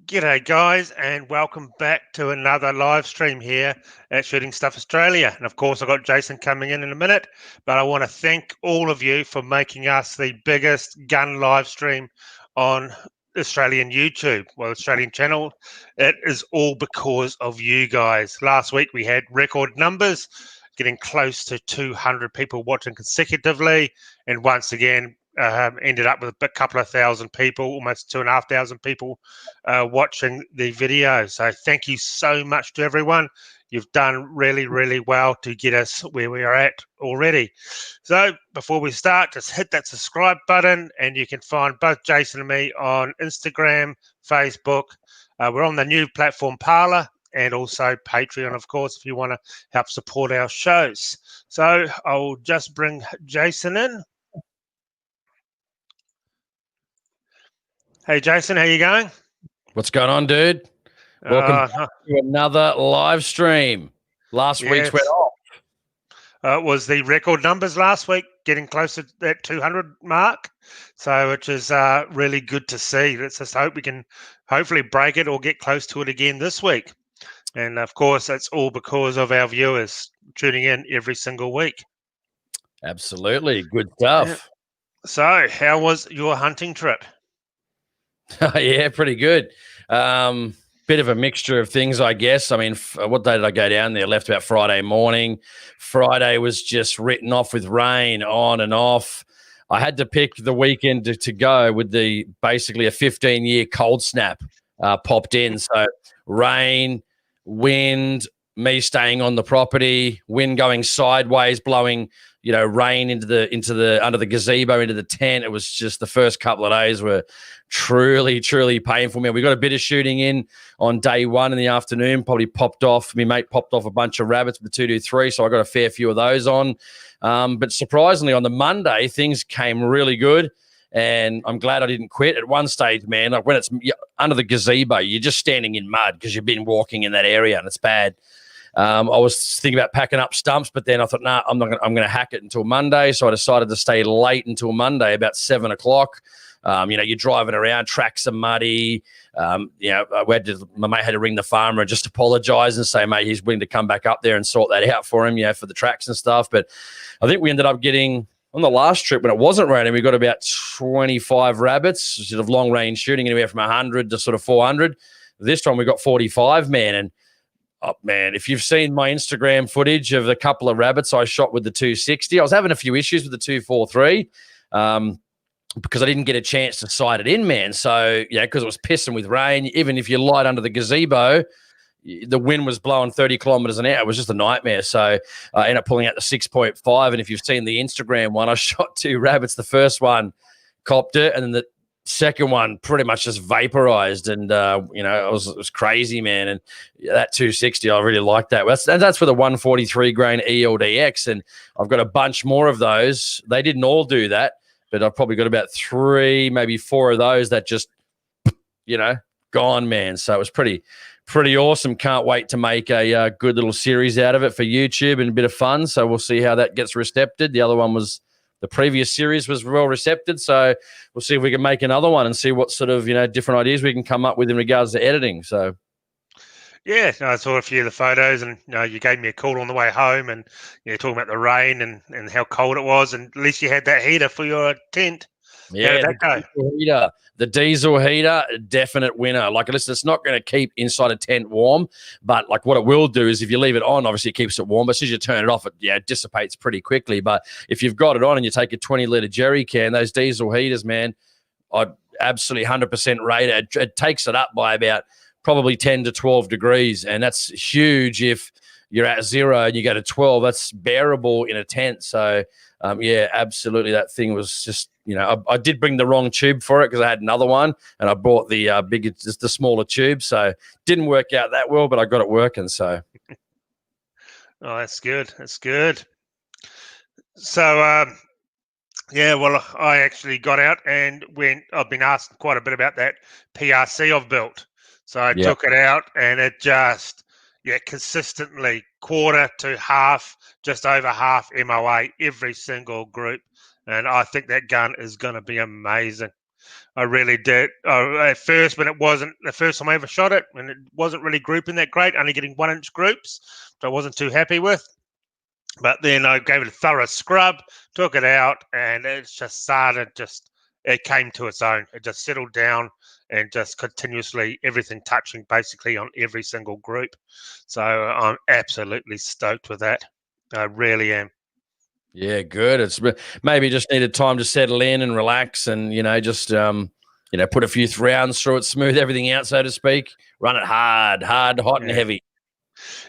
G'day guys, and welcome back to another live stream here at Shooting Stuff Australia. And of course I've got Jason coming in a minute, but I want to thank all of you for making us the biggest gun live stream on Australian YouTube, Australian channel. It is all because of you guys. Last week we had record numbers, getting close to 200 people watching consecutively, and once again ended up with a couple of thousand people, almost 2,500 people watching the video. So thank you so much to everyone. You've done really, really well to get us where we are at already. So before we start, just hit that subscribe button, and you can find both Jason and me on Instagram, Facebook. We're on the new platform Parler, and also Patreon, of course, if you want to help support our shows. So I'll just bring Jason in. Hey, Jason, how you going? What's going on, dude? Welcome back to another live stream. Last week's went off. It was the record numbers last week, getting closer to that 200 mark. So, which is really good to see. Let's just hope we can hopefully break it or get close to it again this week. And of course, it's all because of our viewers tuning in every single week. Absolutely. Good stuff. So, how was your hunting trip? Yeah, pretty good. Bit of a mixture of things, I guess. I mean, what day did I go down there? Left about Friday morning. Friday was just written off with rain on and off. I had to pick the weekend to go with basically a 15-year cold snap popped in. So rain, wind, me staying on the property, wind going sideways, blowing, rain into the under the gazebo, into the tent. It was just the first couple of days were truly, truly painful. Man, we got a bit of shooting in on day one in the afternoon. Probably my mate popped off a bunch of rabbits with the 223, so I got a fair few of those on. But surprisingly, on the Monday, things came really good. And I'm glad I didn't quit. At one stage, man, like when it's under the gazebo, you're just standing in mud because you've been walking in that area and it's bad. I was thinking about packing up stumps, but then I thought, nah, I'm going to hack it until Monday. So I decided to stay late until Monday, about 7 o'clock. You're driving around, tracks are muddy. My mate had to ring the farmer and just apologize and say, mate, he's willing to come back up there and sort that out for him, for the tracks and stuff. But I think we ended up getting, on the last trip when it wasn't raining, we got about 25 rabbits, sort of long range shooting, anywhere from 100 to sort of 400. This time we got 45, man. And if you've seen my Instagram footage of a couple of rabbits I shot with the 260, I was having a few issues with the 243 because I didn't get a chance to sight it in, man. So, because it was pissing with rain, even if you light under the gazebo, the wind was blowing 30 kilometers an hour. It was just a nightmare. So I ended up pulling out the 6.5. And if you've seen the Instagram one, I shot 2 rabbits. The first one copped it, and then the second one pretty much just vaporized, and it was crazy, man. And that 260, I really like that. That's for the 143 grain ELDX, and I've got a bunch more of those. They didn't all do that, but I've probably got about 3, maybe 4 of those that just, gone, man. So it was pretty awesome. Can't wait to make a good little series out of it for YouTube and a bit of fun. So we'll see how that gets recepted. The previous series was well received, so we'll see if we can make another one and see what sort of different ideas we can come up with in regards to editing. So, yeah, I saw a few of the photos, and you gave me a call on the way home, and talking about the rain and how cold it was, and at least you had that heater for your tent. Yeah, how did that go? The diesel heater, definite winner. Like, listen, it's not going to keep inside a tent warm, but like what it will do is if you leave it on, obviously it keeps it warm. But as soon as you turn it off, it dissipates pretty quickly. But if you've got it on and you take a 20-liter jerry can, those diesel heaters, man, I'd absolutely 100% rate it. It takes it up by about probably 10 to 12 degrees, and that's huge if you're at 0 and you go to 12. That's bearable in a tent. So, absolutely, that thing was just, I did bring the wrong tube for it because I had another one, and I bought the bigger, just the smaller tube. So didn't work out that well, but I got it working. So, oh, that's good. That's good. So, I actually got out and I've been asked quite a bit about that PRC I've built. So I took it out, and it just, consistently quarter to half, just over half MOA every single group. And I think that gun is going to be amazing. I really did. At first, when it wasn't the first time I ever shot it, and it wasn't really grouping that great, only getting 1-inch groups, which I wasn't too happy with. But then I gave it a thorough scrub, took it out, and it just started it came to its own. It just settled down and just continuously everything touching basically on every single group. So I'm absolutely stoked with that. I really am. Yeah, good. It's maybe just needed time to settle in and relax, and just put a few rounds through it, smooth everything out, so to speak. Run it hard, hot, and heavy.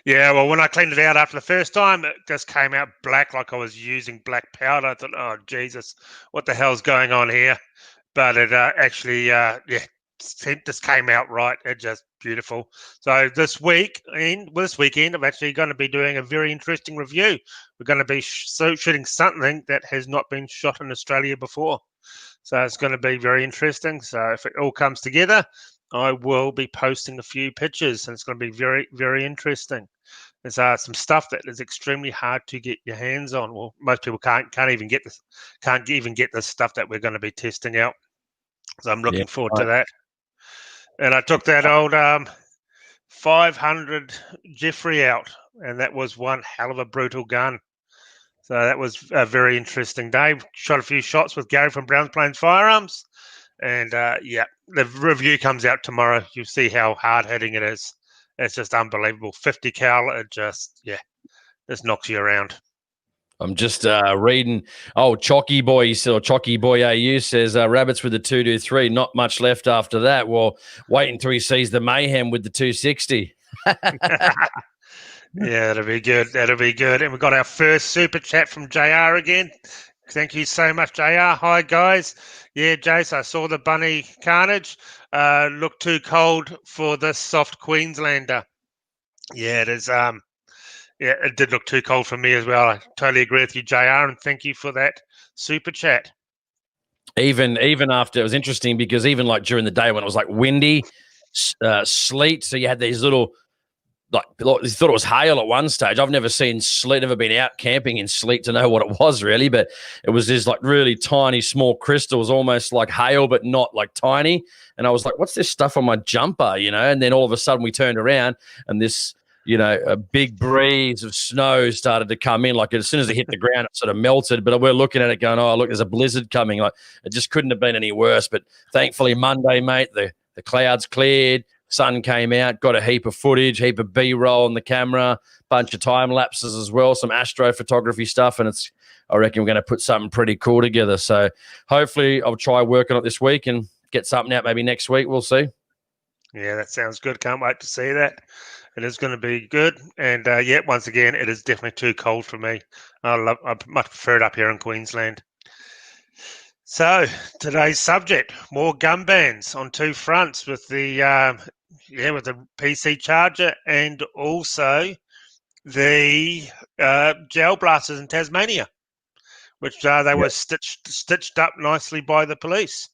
Yeah, well, when I cleaned it out after the first time, it just came out black like I was using black powder. I thought, oh, Jesus, what the hell's going on here? But it actually, just came out right. It just beautiful. So this weekend, I'm actually going to be doing a very interesting review. We're going to be shooting something that has not been shot in Australia before. So it's going to be very interesting. So if it all comes together, I will be posting a few pictures, and it's going to be very, very interesting. There's some stuff that is extremely hard to get your hands on. Well, most people can't even get this stuff that we're going to be testing out. So I'm looking forward to that. And I took that old 500 Jeffrey out, and that was one hell of a brutal gun. So that was a very interesting day. Shot a few shots with Gary from Browns Plains Firearms. And the review comes out tomorrow. You'll see how hard hitting it is. It's just unbelievable. 50 cal, it just knocks you around. I'm just reading. Oh, Chalky Boy, or Chalky Boy AU says rabbits with the 223. Not much left after that. Well, wait until he sees the mayhem with the 260. Yeah, that'll be good. That'll be good. And we've got our first super chat from JR again. Thank you so much, JR. Hi, guys. Yeah, Jace, I saw the bunny carnage. Looked too cold for this soft Queenslander. Yeah, it is. It did look too cold for me as well. I totally agree with you, JR, and thank you for that super chat. Even after, it was interesting because even like during the day when it was like windy, sleet, so you had these little, like you thought it was hail at one stage. I've never seen sleet, never been out camping in sleet to know what it was really, but it was this like really tiny, small crystals, almost like hail, but not like tiny. And I was like, what's this stuff on my jumper, And then all of a sudden we turned around and this, a big breeze of snow started to come in. Like as soon as it hit the ground, it sort of melted. But we're looking at it going, oh, look, there's a blizzard coming. Like it just couldn't have been any worse. But thankfully Monday, mate, the clouds cleared. Sun came out, got a heap of footage, heap of B-roll on the camera, bunch of time lapses as well, some astrophotography stuff, and I reckon we're going to put something pretty cool together. So hopefully I'll try working on it this week and get something out maybe next week. We'll see. Yeah, that sounds good. Can't wait to see that. It is going to be good. And once again, it is definitely too cold for me. I much prefer it up here in Queensland. So today's subject: more gun bans on two fronts, with the with the PC Charger and also the gel blasters in Tasmania, which they were stitched up nicely by the police.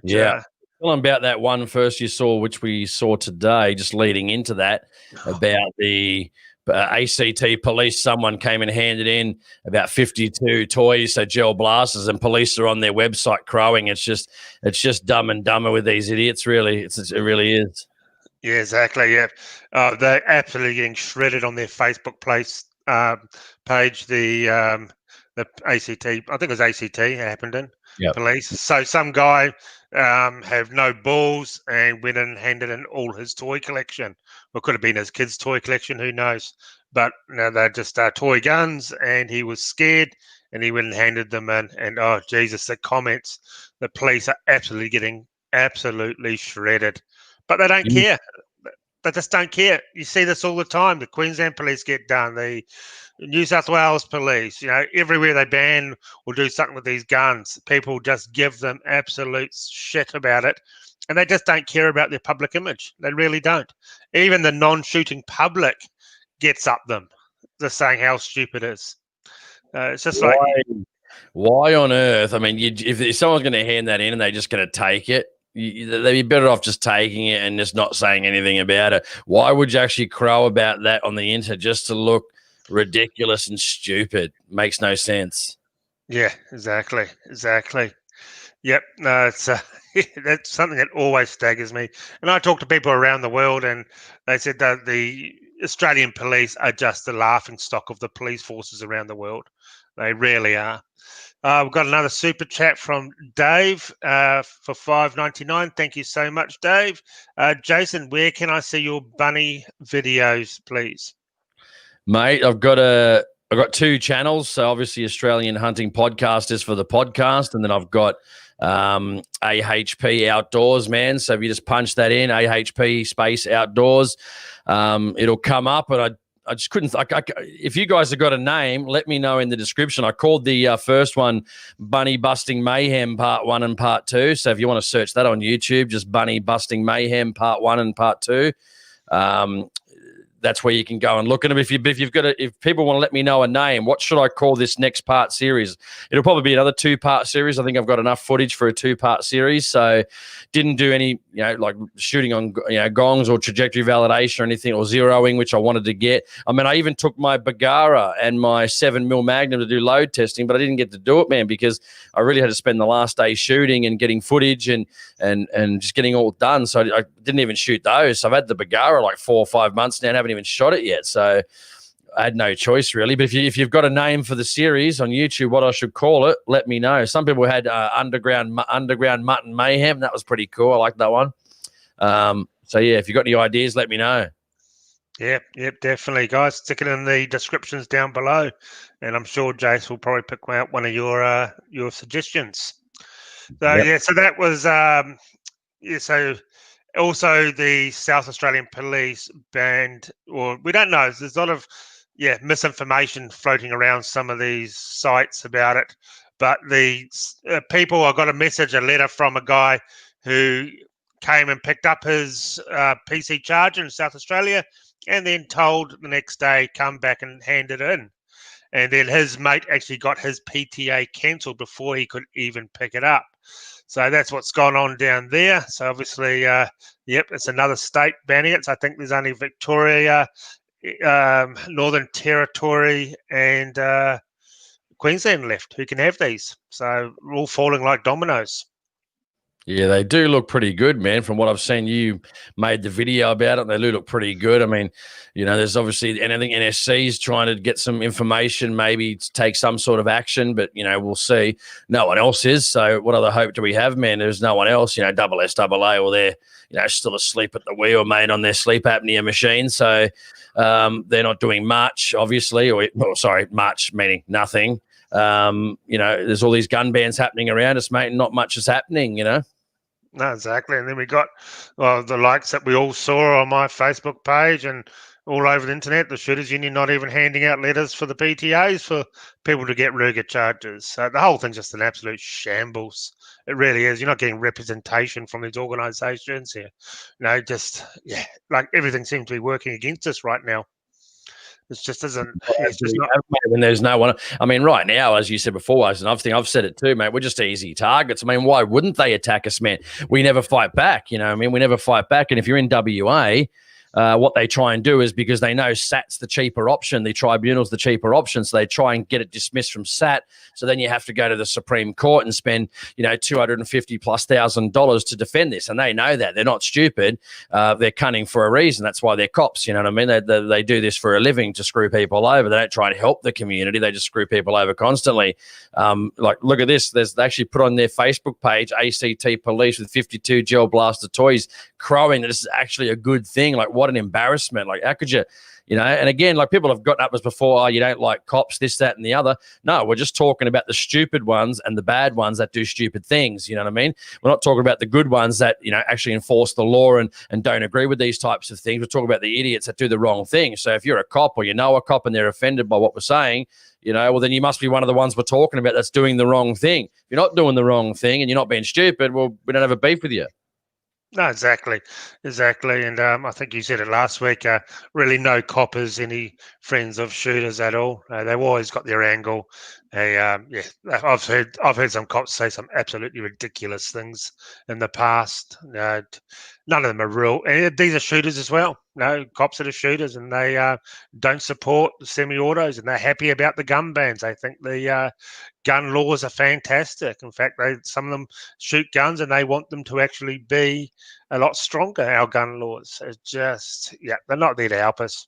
Tell them about that one first you saw, which we saw today, just leading into that, about the ACT police. Someone came and handed in about 52 toys, so gel blasters, and police are on their website crowing. It's just dumb and dumber with these idiots, really. It really is. Yeah, exactly. Yeah, they're absolutely getting shredded on their Facebook page. The ACT, I think it was ACT, happened in police. So some guy have no balls and went and handed in all his toy collection. Or could have been his kid's toy collection, who knows? But they're just toy guns, and he was scared, and he went and handed them in. And oh Jesus, the comments! The police are absolutely getting shredded, but they don't care. They just don't care. You see this all the time. The Queensland police get done. The New South Wales police, everywhere they ban or do something with these guns, people just give them absolute shit about it. And they just don't care about their public image. They really don't. Even the non-shooting public gets up them, just saying how stupid it is. It's just why on earth? I mean, if someone's going to hand that in and they're just going to take it, they'd be better off just taking it and just not saying anything about it. Why would you actually crow about that on the internet just to look ridiculous and stupid? Makes no sense. Yeah, exactly. Yep, no, it's that's something that always staggers me. And I talk to people around the world, and they said that the Australian police are just the laughing stock of the police forces around the world. They really are. We've got another super chat from Dave for 5.99. Thank you so much, Dave. Jason, where can I see your bunny videos, please? Mate, I've got two channels. So obviously Australian Hunting Podcast is for the podcast, and then I've got AHP Outdoors, man. So if you just punch that in, AHP space Outdoors, it'll come up. And I just couldn't. If you guys have got a name, let me know in the description. I called the first one Bunny Busting Mayhem Part 1 and Part 2. So if you want to search that on YouTube, just Bunny Busting Mayhem Part 1 and Part 2. That's where you can go and look at them. If people want to let me know a name, what should I call this next part series? It'll probably be another 2-part series. I think I've got enough footage for a 2-part series. So didn't do any, like shooting on, gongs or trajectory validation or anything, or zeroing, which I wanted to get. I mean, I even took my Bagara and my 7mm Magnum to do load testing, but I didn't get to do it, man, because I really had to spend the last day shooting and getting footage and just getting all done. So I didn't even shoot those. So I've had the Bagara like 4 or 5 months now and haven't even shot it yet. So I had no choice really. But if you've got a name for the series on YouTube, what I should call it, let me know. Some people had underground mutton mayhem. That was pretty cool. I like that one. So yeah, if you've got any ideas, let me know. Yep, definitely, guys. Stick it in the descriptions down below, and I'm sure Jace will probably pick out one of your suggestions. So Yep. yeah, so that was so also the South Australian Police banned, or we don't know. There's a lot of misinformation floating around some of these sites about it. But the people, I got a letter from a guy who came and picked up his PC charger in South Australia, and then told the next day come back and hand it in. And then his mate actually got his PTA cancelled before he could even pick it up. So that's what's gone on down there. So obviously, it's another state banning it. So I think there's only Victoria, Northern Territory, and Queensland left who can have these. So we're all falling like dominoes. Yeah, they do look pretty good, man. From what I've seen, you made the video about it. They do look pretty good. I mean, there's obviously, and I think NSC is trying to get some information, maybe to take some sort of action, but, we'll see. No one else is. So what other hope do we have, man? There's no one else, double SAA, or they're, still asleep at the wheel, mate, on their sleep apnea machine. So they're not doing much, obviously, much meaning nothing. There's all these gun bans happening around us, mate, and not much is happening, No, exactly. And then we got the likes that we all saw on my Facebook page and all over the internet, the Shooters Union not even handing out letters for the PTAs for people to get Ruger charges. So the whole thing's just an absolute shambles. It really is. You're not getting representation from these organisations here. Like everything seems to be working against us right now. It just isn't. It's just not. When there's no one. I mean, right now, as you said before, and I've said it too, mate. We're just easy targets. I mean, why wouldn't they attack us, man? We never fight back. We never fight back. And if you're in WA, what they try and do is, because they know SAT's the cheaper option, the tribunal's the cheaper option, so they try and get it dismissed from SAT. So then you have to go to the Supreme Court and spend, $250,000+ to defend this, and they know that. They're not stupid. They're cunning for a reason. That's why they're cops. You know what I mean? They do this for a living to screw people over. They don't try and help the community. They just screw people over constantly. Look at this. They actually put on their Facebook page, ACT Police with 52 gel blaster toys, crowing that this is actually a good thing. Like, what an embarrassment. Like, how could you, and again, like, people have gotten up as before, you don't like cops, this, that, and the other. No, we're just talking about the stupid ones and the bad ones that do stupid things. You know what I mean? We're not talking about the good ones that, actually enforce the law and don't agree with these types of things. We're talking about the idiots that do the wrong thing. So if you're a cop, or a cop, and they're offended by what we're saying, well, then you must be one of the ones we're talking about that's doing the wrong thing. If you're not doing the wrong thing and you're not being stupid, well, we don't have a beef with you. No, exactly. And I think you said it last week, really no coppers, any friends of shooters at all. They've always got their angle. Yeah, I've heard some cops say some absolutely ridiculous things in the past. None of them are real. And these are shooters as well. No, cops that are shooters, and they don't support semi-autos, and they're happy about the gun bans. They think the gun laws are fantastic. In fact, some of them shoot guns, and they want them to actually be a lot stronger. Our gun laws, they're not there to help us.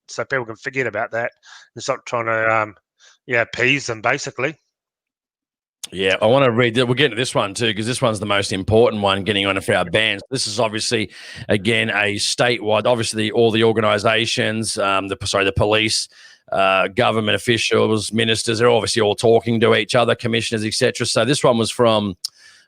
So people can forget about that and stop trying to appease them, basically. Yeah, I want to read that. We'll get to this one too, because this one's the most important one, getting on for our bans. This is obviously, again, a statewide, obviously all the organizations, the police, government officials, ministers, they're obviously all talking to each other, commissioners, etc. So this one was from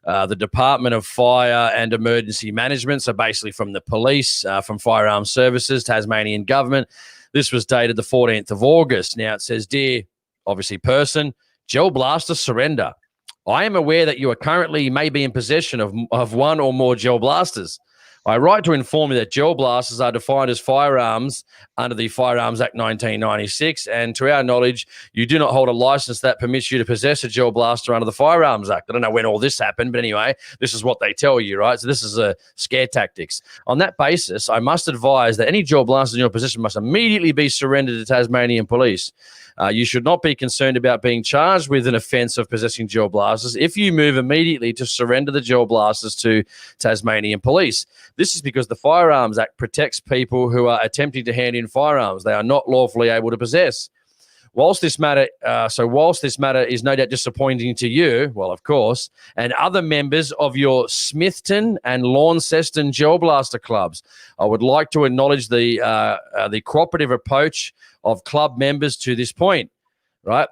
the Department of Fire and Emergency Management, so basically from the police, from Firearm Services, Tasmanian Government. This was dated the 14th of August. Now it says, "Dear, obviously person, gel blaster surrender. I am aware that you are currently may be in possession of one or more gel blasters. I write to inform you that gel blasters are defined as firearms under the Firearms Act 1996, and to our knowledge, you do not hold a license that permits you to possess a gel blaster under the Firearms Act." I don't know when all this happened, but anyway, this is what they tell you, right? So this is a scare tactics. On that basis, I must advise that any gel blasters in your possession must immediately be surrendered to Tasmanian police. You should not be concerned about being charged with an offence of possessing gel blasters if you move immediately to surrender the gel blasters to Tasmanian police. This is because the Firearms Act protects people who are attempting to hand in firearms they are not lawfully able to possess. Whilst this matter is no doubt disappointing to you, well, of course, and other members of your Smithton and Launceston Gel Blaster clubs, I would like to acknowledge the cooperative approach of club members to this point, right?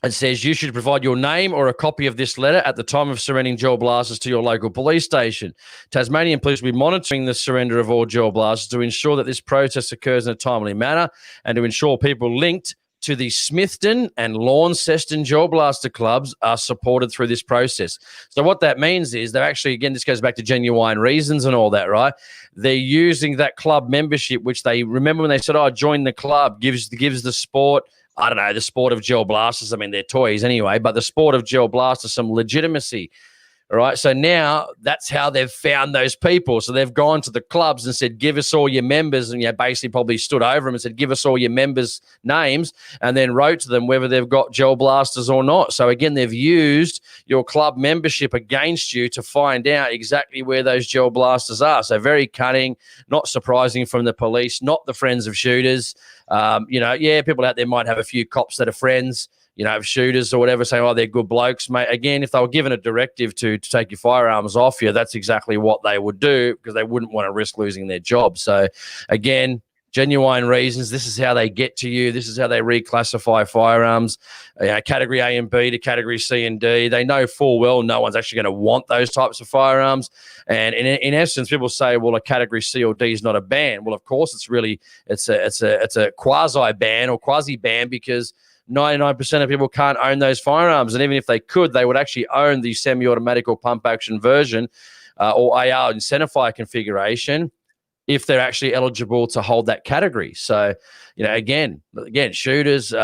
It says you should provide your name or a copy of this letter at the time of surrendering gel blasters to your local police station. Tasmanian police will be monitoring the surrender of all gel blasters to ensure that this process occurs in a timely manner and to ensure people linked to the Smithton and Launceston Gel Blaster clubs are supported through this process. So what that means is they're actually, again, this goes back to genuine reasons and all that, right? They're using that club membership, which they remember when they said, "Oh, join the club," gives the sport, I don't know, the sport of gel blasters. I mean, they're toys anyway, but the sport of gel blasters some legitimacy. All right. So now that's how they've found those people. So they've gone to the clubs and said, "Give us all your members," and basically probably stood over them and said, "Give us all your members' names," and then wrote to them whether they've got gel blasters or not. So again, they've used your club membership against you to find out exactly where those gel blasters are. So very cunning, not surprising from the police, not the friends of shooters. People out there might have a few cops that are friends, of shooters or whatever, saying, "Oh, they're good blokes, mate." Again, if they were given a directive to take your firearms off you, that's exactly what they would do, because they wouldn't want to risk losing their job. So again, genuine reasons. This is how they get to you. This is how they reclassify firearms, category A and B to category C and D. They know full well no one's actually going to want those types of firearms. And in essence, people say, "Well, a category C or D is not a ban." Well, of course, it's a quasi ban or quasi ban, because 99% of people can't own those firearms. And even if they could, they would actually own the semi-automatic or pump action version or AR and centerfire configuration if they're actually eligible to hold that category. So, again, shooters,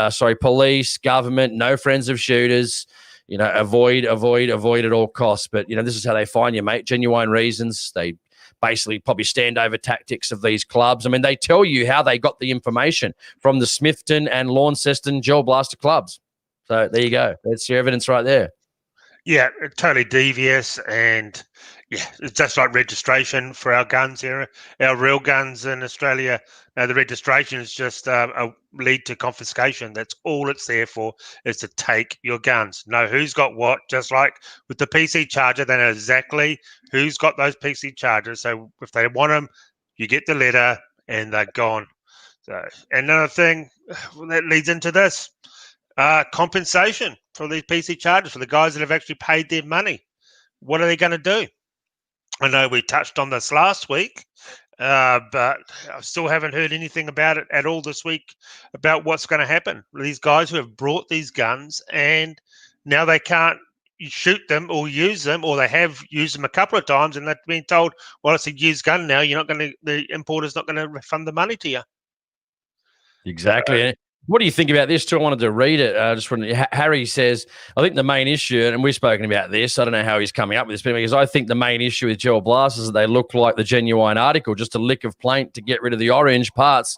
police, government, no friends of shooters, avoid at all costs. But, this is how they find you, mate. Genuine reasons. They basically probably standover tactics of these clubs. I mean, they tell you how they got the information from the Smithton and Launceston Gel Blaster clubs. So there you go. That's your evidence right there. Yeah, totally devious, and it's just like registration for our guns here, our real guns in Australia. Now, the registration is just a lead to confiscation. That's all it's there for, is to take your guns. Know who's got what, just like with the PC charger, they know exactly who's got those PC chargers. So if they want them, you get the letter and they're gone. So another thing that leads into this, compensation for these PC chargers, for the guys that have actually paid their money. What are they going to do? I know we touched on this last week, but I still haven't heard anything about it at all this week, about what's going to happen. These guys who have brought these guns and now they can't shoot them or use them, or they have used them a couple of times and they've been told, "Well, it's a used gun now. The importer's not going to refund the money to you." Exactly. What do you think about this too? I wanted to read it. Harry says, I think the main issue, and we've spoken about this, I don't know how he's coming up with this, but because I think the main issue with gel blasts is that they look like the genuine article, just a lick of paint to get rid of the orange parts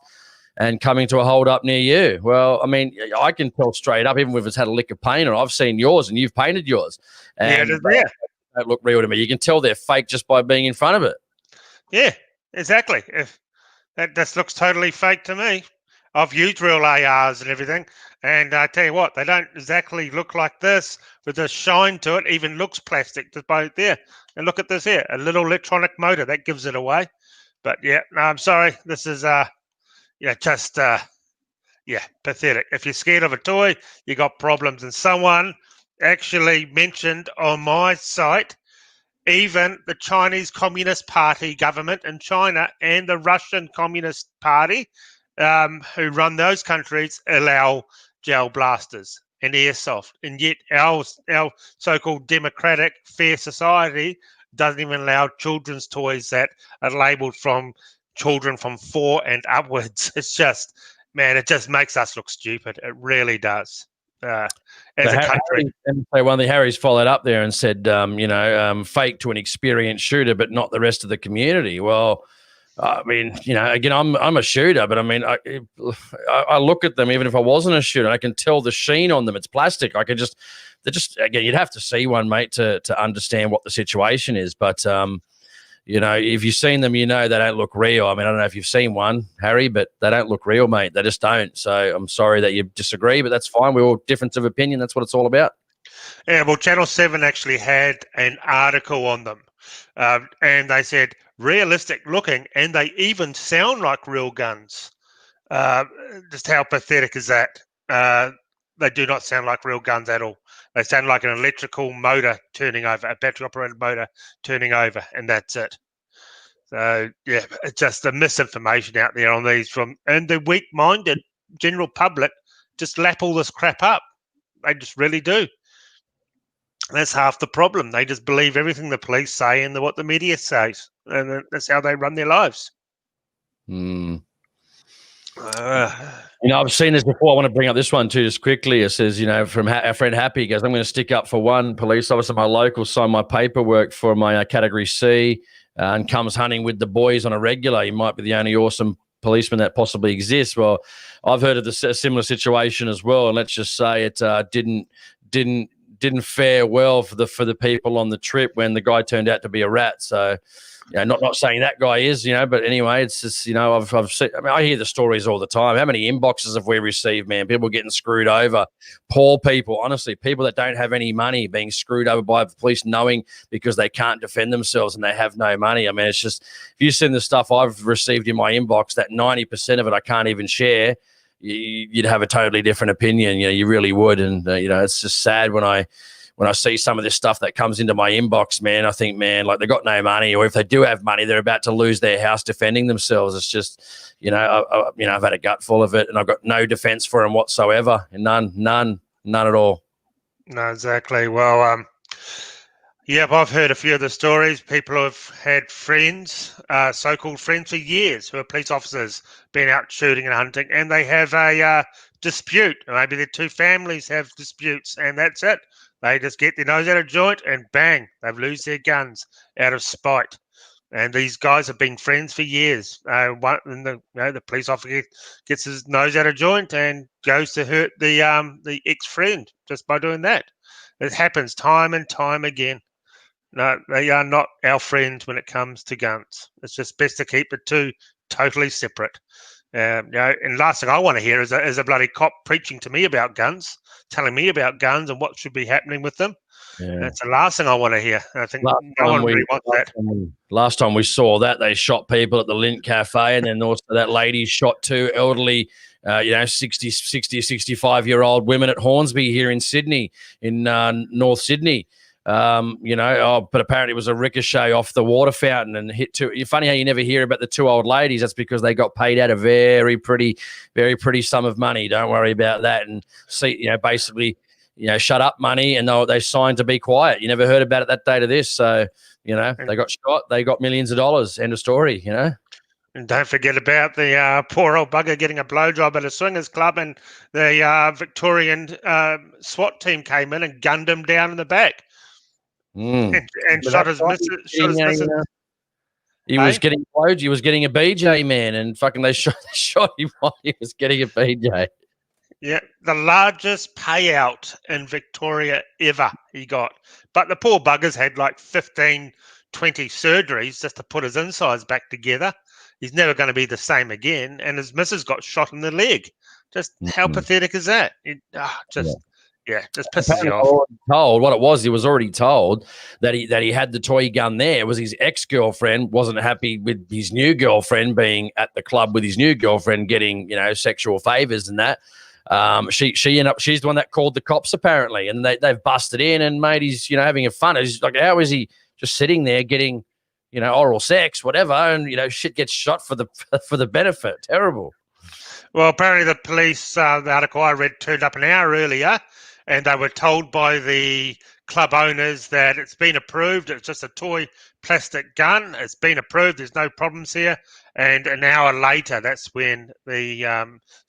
and coming to a hold up near you. Well, I mean, I can tell straight up, even if it's had a lick of paint, and I've seen yours and you've painted yours. And yeah. They don't look real to me. You can tell they're fake just by being in front of it. Yeah, exactly. If that just looks totally fake to me. I've used real ARs and everything, and I tell you what, they don't exactly look like this with a shine to it. Even looks plastic just by there. And look at this here, a little electronic motor that gives it away. But yeah, no, I'm sorry. This is just pathetic. If you're scared of a toy, you got problems. And someone actually mentioned on my site, even the Chinese Communist Party government in China and the Russian Communist Party, who run those countries, allow gel blasters and airsoft. And yet our so-called democratic, fair society doesn't even allow children's toys that are labelled from children from 4 and upwards. It's just, man, it just makes us look stupid. It really does. As a country. One of the Harrys followed up there and said, fake to an experienced shooter, but not the rest of the community. Well, I mean, again, I'm a shooter, but I mean, I look at them, even if I wasn't a shooter, I can tell the sheen on them. It's plastic. They're just, again, you'd have to see one, mate, to understand what the situation is. But, if you've seen them, they don't look real. I mean, I don't know if you've seen one, Harry, but they don't look real, mate. They just don't. So I'm sorry that you disagree, but that's fine. We're all difference of opinion. That's what it's all about. Yeah, well, Channel 7 actually had an article on them, and they said realistic looking, and they even sound like real guns. Just how pathetic is that? They do not sound like real guns at all. They sound like an electrical motor turning over, a battery-operated motor turning over, and that's it. So, yeah, it's just the misinformation out there on these and the weak-minded general public just lap all this crap up. They just really do. That's half the problem. They just believe everything the police say and what the media says, and that's how they run their lives. I've seen this before. I want to bring up this one too, just quickly. It says, from our friend Happy, he goes, I'm going to stick up for one police officer, my local, sign my paperwork for my category C, and comes hunting with the boys on a regular. He might be the only awesome policeman that possibly exists. Well, I've heard of a similar situation as well, and let's just say it didn't fare well for the people on the trip when the guy turned out to be a rat. So, not saying that guy is, but anyway, it's just, I've seen, I hear the stories all the time. How many inboxes have we received, man? People getting screwed over, poor people, honestly, people that don't have any money being screwed over by the police, knowing because they can't defend themselves and they have no money. I mean, it's just, if you've seen the stuff I've received in my inbox, that 90% of it I can't even share, you'd have a totally different opinion. You really would. And, it's just sad when I see some of this stuff that comes into my inbox, man. I think, man, like they got no money, or if they do have money, they're about to lose their house defending themselves. It's just, I've had a gut full of it, and I've got no defense for them whatsoever. None at all. No, exactly. Well, yep, I've heard a few of the stories. People have had friends, so-called friends for years, who are police officers, been out shooting and hunting, and they have a dispute. Maybe their two families have disputes, and that's it. They just get their nose out of joint, and bang, they lose their guns out of spite. And these guys have been friends for years. The police officer gets his nose out of joint and goes to hurt the ex-friend just by doing that. It happens time and time again. No, they are not our friends when it comes to guns. It's just best to keep the two totally separate. And last thing I want to hear is a bloody cop preaching to me about guns, telling me about guns and what should be happening with them. Yeah. That's the last thing I want to hear. I think no one really wants that. Last time we saw that, they shot people at the Lint Cafe, and then also that lady shot two elderly 60, 65-year-old women at Hornsby here in Sydney, in North Sydney. But apparently it was a ricochet off the water fountain and hit two. Funny how you never hear about the two old ladies. That's because they got paid out a very pretty sum of money. Don't worry about that. And see, basically, shut up money, and they signed to be quiet. You never heard about it that day to this. So, they got shot, they got millions of dollars. End of story. And don't forget about the poor old bugger getting a blowjob at a swingers club, and the Victorian SWAT team came in and gunned him down in the back, and But shot that's his right. missus. Shot his missus. He was getting a blowjob. He was getting a BJ, man, and fucking they shot him while he was getting a BJ. Yeah, the largest payout in Victoria ever he got. But the poor buggers had like 15, 20 surgeries just to put his insides back together. He's never going to be the same again. And his missus got shot in the leg. Just how pathetic is that? Just pisses you off. Told what it was. He was already told that he had the toy gun there. It was his ex-girlfriend wasn't happy with his new girlfriend being at the club with his new girlfriend getting sexual favors and that. She's the one that called the cops apparently, and they've busted in and made he's having a fun. It's like, how is he just sitting there getting oral sex, whatever, and shit gets shot for the benefit? Terrible. Well, apparently the police, the article I read, turned up an hour earlier, and they were told by the club owners that it's been approved. It's just a toy plastic gun. It's been approved. There's no problems here. And an hour later, that's when the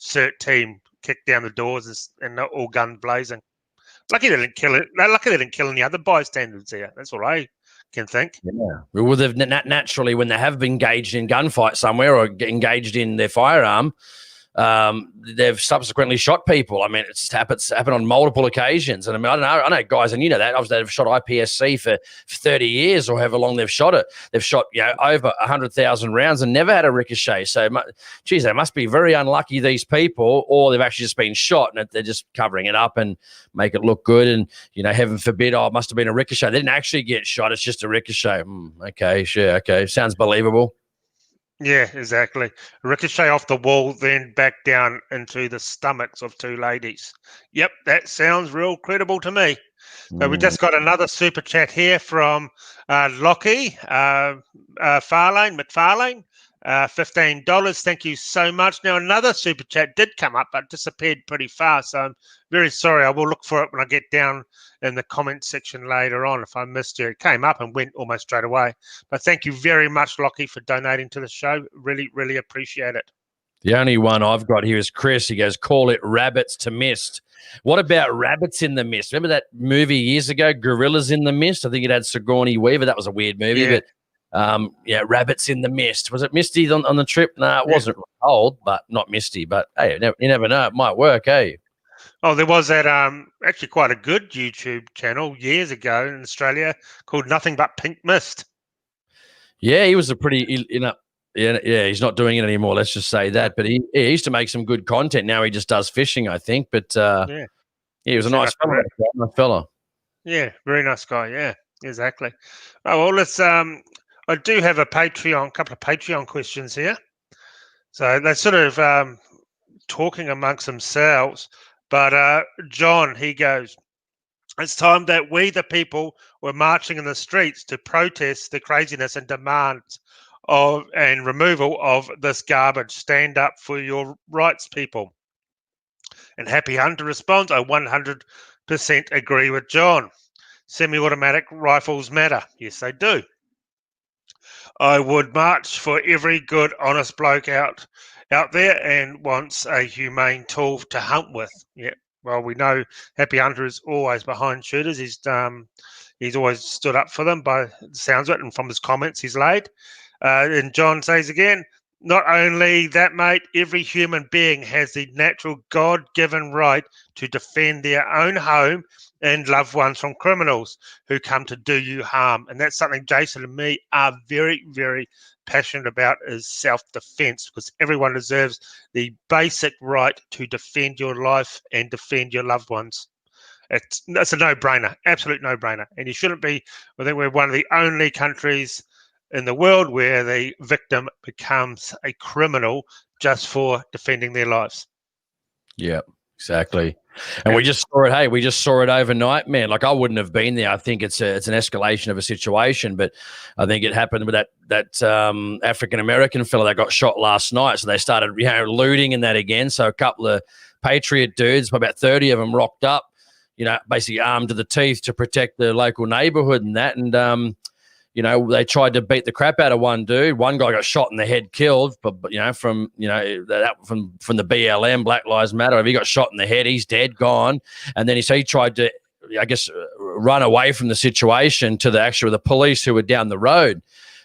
CERT team kicked down the doors and all guns blazing. Lucky they didn't kill it. Lucky they didn't kill any other bystanders there. That's all I can think. Yeah. Well, they've naturally, when they have been engaged in gunfight somewhere or engaged in their firearm, they've subsequently shot people. I mean, it's happened on multiple occasions. And I mean, I know guys, and that obviously they've shot IPSC for 30 years or however long they've shot it. They've shot over 100,000 rounds and never had a ricochet. So, geez, they must be very unlucky, these people, or they've actually just been shot and they're just covering it up and make it look good. And heaven forbid, it must have been a ricochet. They didn't actually get shot. It's just a ricochet. Okay, sure, okay, sounds believable. Yeah, exactly. Ricochet off the wall, then back down into the stomachs of two ladies. Yep, that sounds real credible to me. So we just got another super chat here from Lockie McFarlane. $15. Thank you so much. Now, another super chat did come up, but disappeared pretty fast. So I'm very sorry. I will look for it when I get down in the comment section later on if I missed you. It came up and went almost straight away. But thank you very much, Lockie, for donating to the show. Really, really appreciate it. The only one I've got here is Chris. He goes, call it Rabbits to Mist. What about Rabbits in the Mist? Remember that movie years ago, Gorillas in the Mist? I think it had Sigourney Weaver. That was a weird movie, Yeah. But Rabbits in the Mist. Was it misty on the trip? No, it wasn't cold, but not misty. But hey, you never know. It might work, hey. Oh, there was that actually quite a good YouTube channel years ago in Australia called Nothing But Pink Mist. Yeah, he was a pretty, yeah, he's not doing it anymore. Let's just say that. But he used to make some good content. Now he just does fishing, I think. But he was a nice fella. Yeah, very nice guy. Yeah, exactly. Oh, well, let's. I do have a couple of Patreon questions here. So they're sort of talking amongst themselves. But John, he goes, it's time that we, the people, were marching in the streets to protest the craziness and demands of and removal of this garbage. Stand up for your rights, people. And Happy Hunter responds, I 100% agree with John. Semi-automatic rifles matter. Yes, they do. I would march for every good, honest bloke out there and wants a humane tool to hunt with. Yeah. Well, we know Happy Hunter is always behind shooters. He's always stood up for them by the sounds of it and from his comments he's laid. And John says again, not only that, mate, every human being has the natural God-given right to defend their own home and loved ones from criminals who come to do you harm. And that's something Jason and me are very, very passionate about, is self-defense, because everyone deserves the basic right to defend your life and defend your loved ones. It's a no-brainer, absolute no-brainer. And you shouldn't be, I think we're one of the only countries in the world where the victim becomes a criminal just for defending their lives. Yeah, exactly. And we just saw it. Hey, we just saw it overnight, man. Like, I wouldn't have been there. I think it's an escalation of a situation, but I think it happened with that African American fella that got shot last night. So they started, looting and that again. So a couple of patriot dudes, about 30 of them, rocked up, basically armed to the teeth to protect the local neighborhood and that. And they tried to beat the crap out of one dude. One guy got shot in the head, killed, but from the BLM, Black Lives Matter. If he got shot in the head, he's dead, gone. And then he tried to, I guess, run away from the situation to the police who were down the road.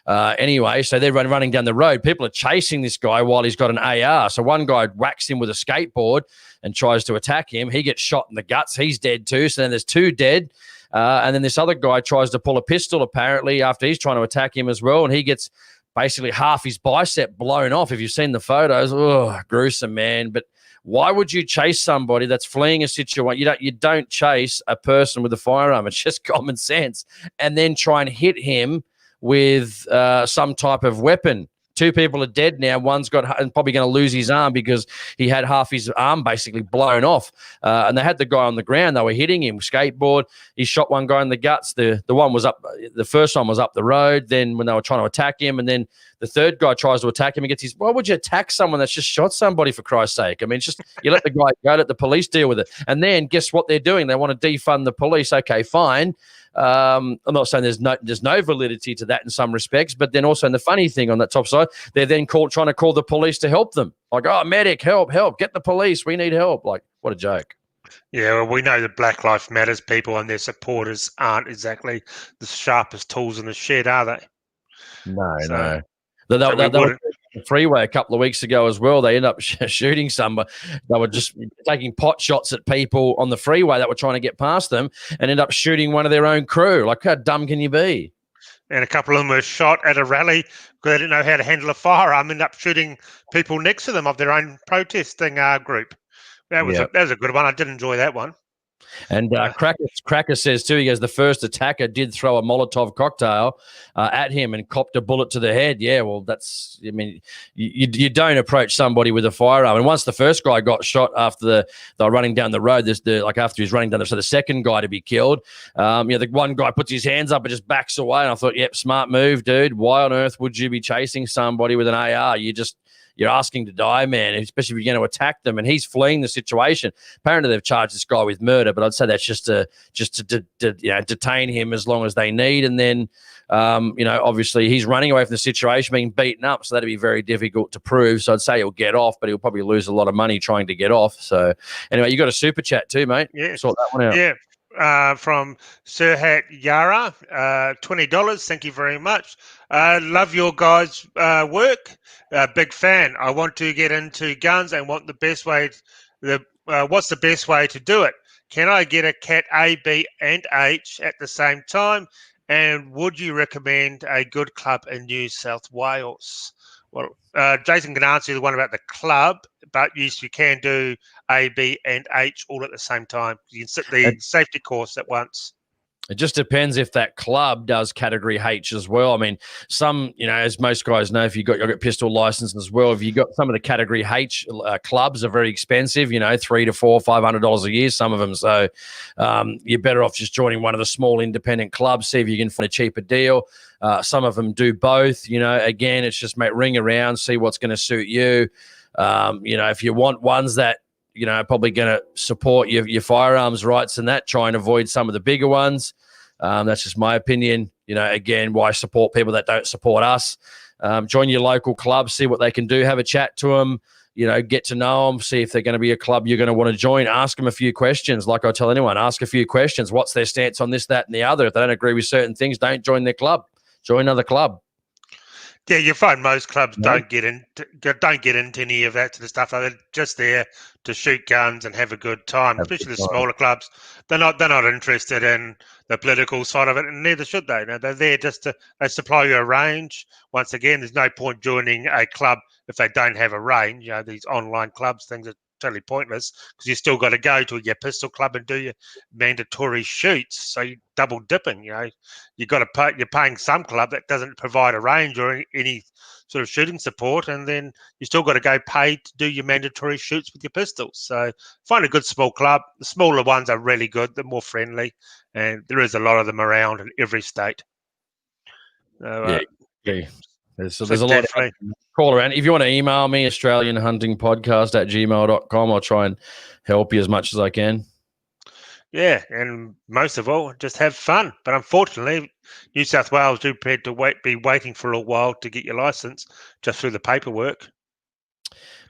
Anyway, so they're running down the road. People are chasing this guy while he's got an AR. So one guy whacks him with a skateboard and tries to attack him. He gets shot in the guts. He's dead too. So then there's two dead. And then this other guy tries to pull a pistol, apparently, after he's trying to attack him as well. And he gets basically half his bicep blown off. If you've seen the photos, gruesome, man. But why would you chase somebody that's fleeing a situation? You don't chase a person with a firearm. It's just common sense. And then try and hit him with some type of weapon. Two people are dead now. One's got and probably going to lose his arm because he had half his arm basically blown off. And they had the guy on the ground. They were hitting him, skateboard. He shot one guy in the guts. The one was up. The first one was up the road. Then when they were trying to attack him, and then the third guy tries to attack him and gets his. Why would you attack someone that's just shot somebody, for Christ's sake? I mean, it's just you let the guy go, let the police deal with it. And then guess what they're doing? They want to defund the police. Okay, fine. I'm not saying there's no validity to that in some respects, but then also, and the funny thing on that top side, they're then trying to call the police to help them. Like, oh, medic, help, get the police. We need help. Like, what a joke. Yeah, well, we know the Black Lives Matters people and their supporters aren't exactly the sharpest tools in the shed, are they? No. They were on the freeway a couple of weeks ago as well. They ended up shooting somebody. They were just taking pot shots at people on the freeway that were trying to get past them and ended up shooting one of their own crew. Like, how dumb can you be? And a couple of them were shot at a rally because they didn't know how to handle a firearm, ended up shooting people next to them of their own protesting group. That was a good one. I did enjoy that one. And Cracker says too, he goes, the first attacker did throw a Molotov cocktail at him and copped a bullet to the head. Yeah, well, you don't approach somebody with a firearm. And once the first guy got shot after they were running down the road, after he was running down, so the second guy to be killed, the one guy puts his hands up and just backs away. And I thought, yep, smart move, dude. Why on earth would you be chasing somebody with an AR? You're asking to die, man, especially if you're going to attack them. And he's fleeing the situation. Apparently, they've charged this guy with murder, but I'd say that's just to detain him as long as they need. And then, obviously, he's running away from the situation, being beaten up, so that'd be very difficult to prove. So I'd say he'll get off, but he'll probably lose a lot of money trying to get off. So anyway, you got a super chat too, mate. Yeah, sort that one out. Yeah. From Sirhat Yara, $20. Thank you very much. Love your guys' work. Big fan. I want to get into guns and want the best way. What's the best way to do it? Can I get a Cat A, B, and H at the same time? And would you recommend a good club in New South Wales? Well, Jason can answer the one about the club, but yes, you can do A, B, and H all at the same time. You can sit the safety course at once. It just depends if that club does category H as well. I mean, some, as most guys know, if you've got pistol license as well, if you got some of the category H clubs are very expensive, $300 to $500 a year, some of them. So you're better off just joining one of the small independent clubs, see if you can find a cheaper deal. Some of them do both. Again, it's just ring around, see what's going to suit you. If you want ones that, probably going to support your firearms rights and that, try and avoid some of the bigger ones. That's just my opinion. Again, why support people that don't support us? Join your local club, see what they can do, have a chat to them, get to know them, see if they're going to be a club you're going to want to join. Ask them a few questions. Like I tell anyone, ask a few questions. What's their stance on this, that, and the other? If they don't agree with certain things, don't join their club. Join another club. Yeah, you find most clubs don't get into any of that sort of stuff. They're just there to shoot guns and have a good time. Especially the smaller clubs, they're not interested in the political side of it, and neither should they. They're there just they supply you a range. Once again, there's no point joining a club if they don't have a range. These online clubs, things are totally pointless because you still got to go to your pistol club and do your mandatory shoots. So you're double dipping. You got to pay. You're paying some club that doesn't provide a range or any sort of shooting support, and then you still got to go pay to do your mandatory shoots with your pistols. So find a good small club. The smaller ones are really good. They're more friendly, and there is a lot of them around in every state. So, yeah. There's a lot of call around. If you want to email me, australianhuntingpodcast@gmail.com, I'll try and help you as much as I can. Yeah, and most of all, just have fun. But unfortunately, New South Wales, you prepared to be waiting for a while to get your license just through the paperwork.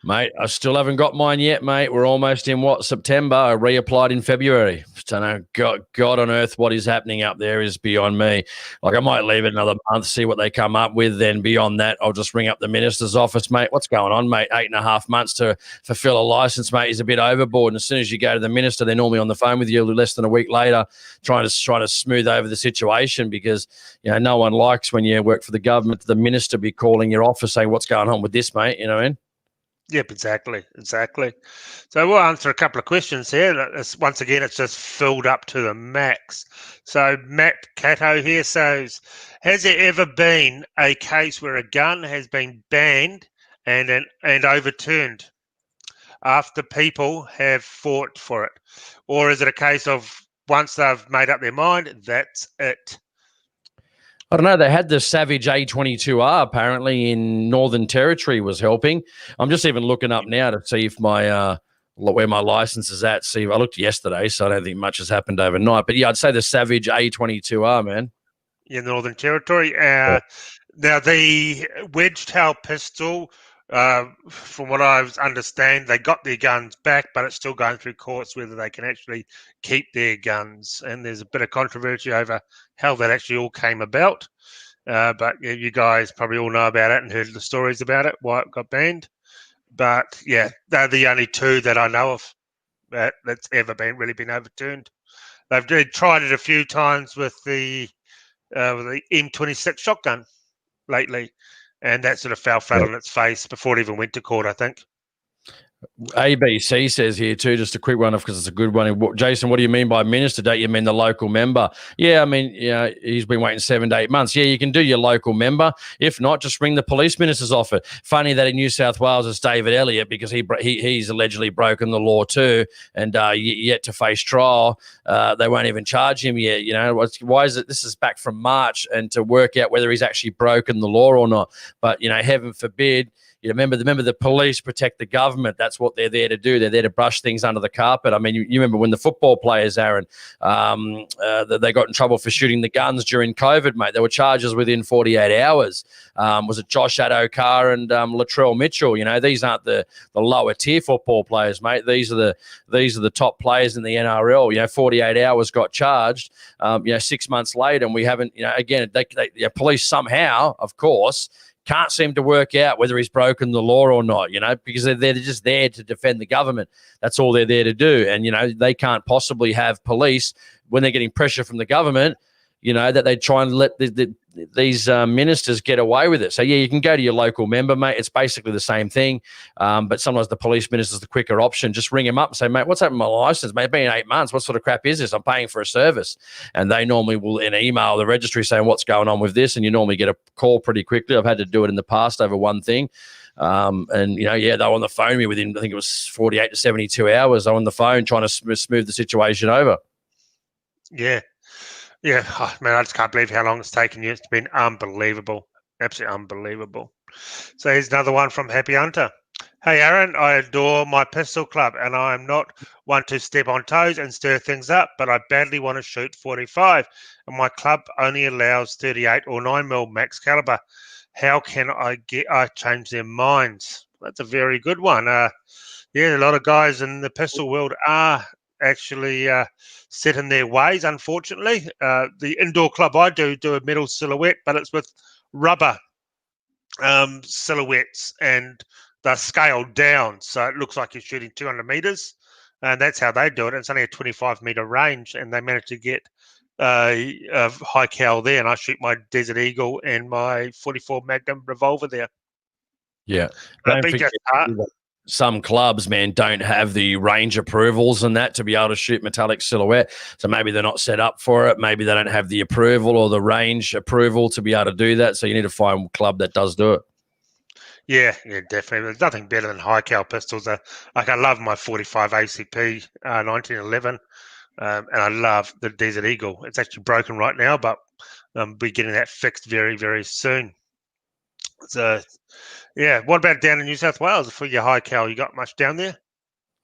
Mate, I still haven't got mine yet, mate. We're almost in September. I reapplied in February. Don't know, God on earth, what is happening up there is beyond me. Like, I might leave it another month, see what they come up with. Then beyond that, I'll just ring up the minister's office, mate. What's going on, mate? 8.5 months to fulfill a license, mate, is a bit overboard. And as soon as you go to the minister, they're normally on the phone with you less than a week later, trying to smooth over the situation, because no one likes when you work for the government, the minister be calling your office saying, "What's going on with this, mate?" You know what I mean? Yep, exactly. So we'll answer a couple of questions here. Once again, it's just filled up to the max. So Matt Cato here says, has there ever been a case where a gun has been banned and overturned after people have fought for it? Or is it a case of once they've made up their mind, that's it? I don't know. They had the Savage A22R apparently in Northern Territory was helping. I'm just even looking up now to see if my where my license is at. See, I looked yesterday, so I don't think much has happened overnight. But yeah, I'd say the Savage A22R, man. In Northern Territory. Yeah. Now, the wedge tail pistol, from what I understand, they got their guns back, but it's still going through courts whether they can actually keep their guns. And there's a bit of controversy over how that actually all came about. But yeah, you guys probably all know about it and heard the stories about it, why it got banned. But yeah, they're the only two that I know of that's ever really been overturned. They've tried it a few times with the M26 shotgun lately, and that sort of fell flat on its face before it even went to court, I think. ABC says here too, just a quick one because it's a good one. Jason, what do you mean by minister? Don't you mean the local member? Yeah, I mean, he's been waiting 7 to 8 months. Yeah, you can do your local member. If not, just ring the police minister's office. Funny that in New South Wales it's David Elliott, because he's allegedly broken the law too, and yet to face trial. They won't even charge him yet. Why is it? This is back from March, and to work out whether he's actually broken the law or not. But heaven forbid. Remember the police protect the government. That's what they're there to do. They're there to brush things under the carpet. I mean, you remember when the football players, Aaron, they got in trouble for shooting the guns during COVID, mate. There were charges within 48 hours. Was it Josh Adokar and Latrell Mitchell? These aren't the lower tier football players, mate. These are the top players in the NRL. 48 hours got charged. 6 months later, and we haven't. Again, the police somehow, of course, can't seem to work out whether he's broken the law or not, because they're just there to defend the government. That's all they're there to do. And, they can't possibly have police when they're getting pressure from the government, that they try and let these ministers get away with it. So, yeah, you can go to your local member, mate. It's basically the same thing. But sometimes the police minister's the quicker option. Just ring him up and say, mate, what's happened to my license? Mate, it's been 8 months. What sort of crap is this? I'm paying for a service. And they normally will email the registry saying what's going on with this. And you normally get a call pretty quickly. I've had to do it in the past over one thing. They were on the phone with me within, I think it was 48 to 72 hours. I'm on the phone trying to smooth the situation over. Yeah. Yeah, oh, man, I just can't believe how long it's taken you. It's been unbelievable. Absolutely unbelievable. So here's another one from Happy Hunter. Hey, Aaron, I adore my pistol club, and I am not one to step on toes and stir things up, but I badly want to shoot 45, and my club only allows 38 or 9mm max caliber. How can I change their minds? That's a very good one. Yeah, a lot of guys in the pistol world are actually set in their ways, unfortunately. The indoor club I do a metal silhouette, but it's with rubber silhouettes, and they're scaled down, so it looks like you're shooting 200 meters, and that's how they do it. It's only a 25-meter range, and they manage to get a high cal there, and I shoot my Desert Eagle and my 44 Magnum revolver there. Yeah. Don't forget, some clubs, man, don't have the range approvals and that to be able to shoot metallic silhouette. So maybe they're not set up for it. Maybe they don't have the approval or the range approval to be able to do that. So you need to find a club that does do it. Yeah, definitely. There's nothing better than high cal pistols. I love my 45 ACP 1911, and I love the Desert Eagle. It's actually broken right now, but I'll be getting that fixed very, very soon. So, yeah. What about down in New South Wales for your high cal? You got much down there?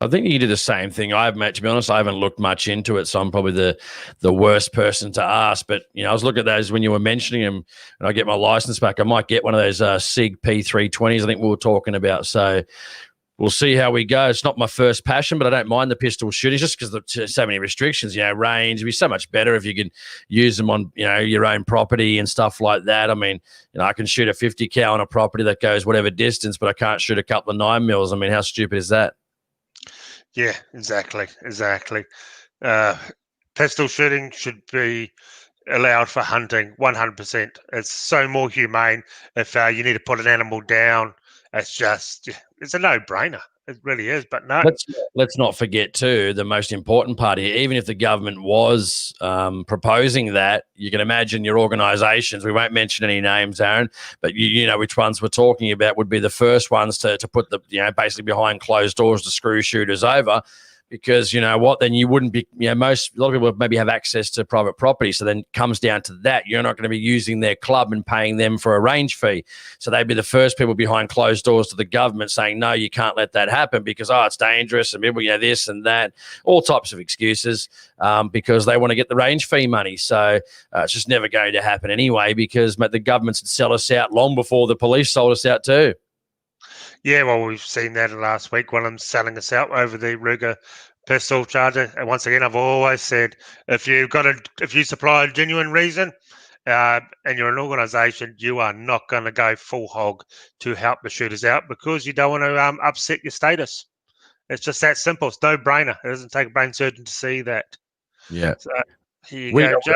I think you do the same thing. To be honest, I haven't looked much into it, so I'm probably the worst person to ask. But I was looking at those when you were mentioning them, and I get my license back. I might get one of those Sig P320s. I think we were talking about. So we'll see how we go. It's not my first passion, but I don't mind the pistol shooting just because there's so many restrictions. Range would be so much better if you could use them on your own property and stuff like that. I mean, I can shoot a 50 cal on a property that goes whatever distance, but I can't shoot a couple of 9mm. I mean, how stupid is that? Yeah, exactly. Pistol shooting should be allowed for hunting 100%. It's so more humane. If you need to put an animal down, it's a no-brainer. It really is. But no. Let's not forget too the most important part here. Even if the government was proposing that, you can imagine your organisations. We won't mention any names, Aaron, but you know which ones we're talking about would be the first ones to put the basically behind closed doors to screw shooters over. Because you know what, then you wouldn't be, a lot of people maybe have access to private property. So then it comes down to that. You're not going to be using their club and paying them for a range fee. So they'd be the first people behind closed doors to the government saying, no, you can't let that happen because, it's dangerous and people, this and that, all types of excuses because they want to get the range fee money. So it's just never going to happen anyway because the governments would sell us out long before the police sold us out too. Yeah, well, we've seen that last week. One of them selling us out over the Ruger pistol charger. And once again, I've always said, if you supply a genuine reason, and you're an organisation, you are not going to go full hog to help the shooters out because you don't want to upset your status. It's just that simple. It's no brainer. It doesn't take a brain surgeon to see that. Yeah. So here you go, Joe.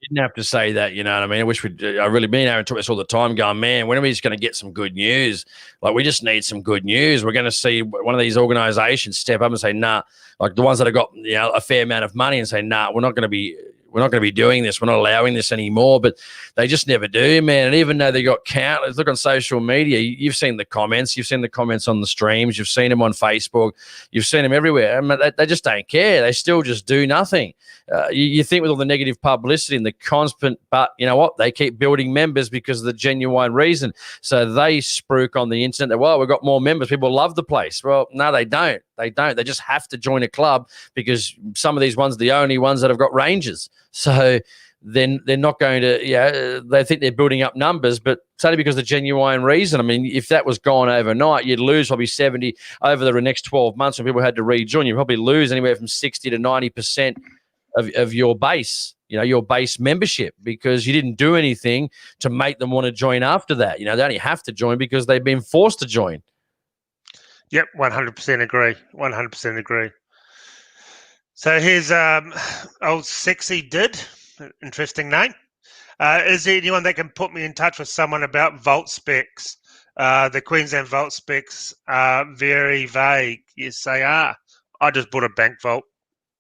Didn't have to say that, you know what I mean? I really been Aaron talk this all the time going, man, when are we just going to get some good news? Like, we just need some good news. We're going to see one of these organizations step up and say, nah, like the ones that have got, a fair amount of money and say, nah, we're not going to be doing this. We're not allowing this anymore. But they just never do, man. And even though they got countless, look on social media, you've seen the comments. You've seen the comments on the streams. You've seen them on Facebook. You've seen them everywhere. I mean, they just don't care. They still just do nothing. You think with all the negative publicity and the constant, but you know what? They keep building members because of the genuine reason. So they spruik on the internet that, well, we've got more members. People love the place. Well, no, they don't. They don't. They just have to join a club because some of these ones are the only ones that have got ranges. So then they're not going to, they think they're building up numbers, but it's only because of the genuine reason. I mean, if that was gone overnight, you'd lose probably 70 over the next 12 months when people had to rejoin. You'd probably lose anywhere from 60 to 90% of your base, your base membership because you didn't do anything to make them want to join after that. They only have to join because they've been forced to join. Yep, 100% agree. 100% agree. So here's old Sexy Did. Interesting name. Is there anyone that can put me in touch with someone about vault specs? The Queensland vault specs are very vague. Yes, they are. I just bought a bank vault.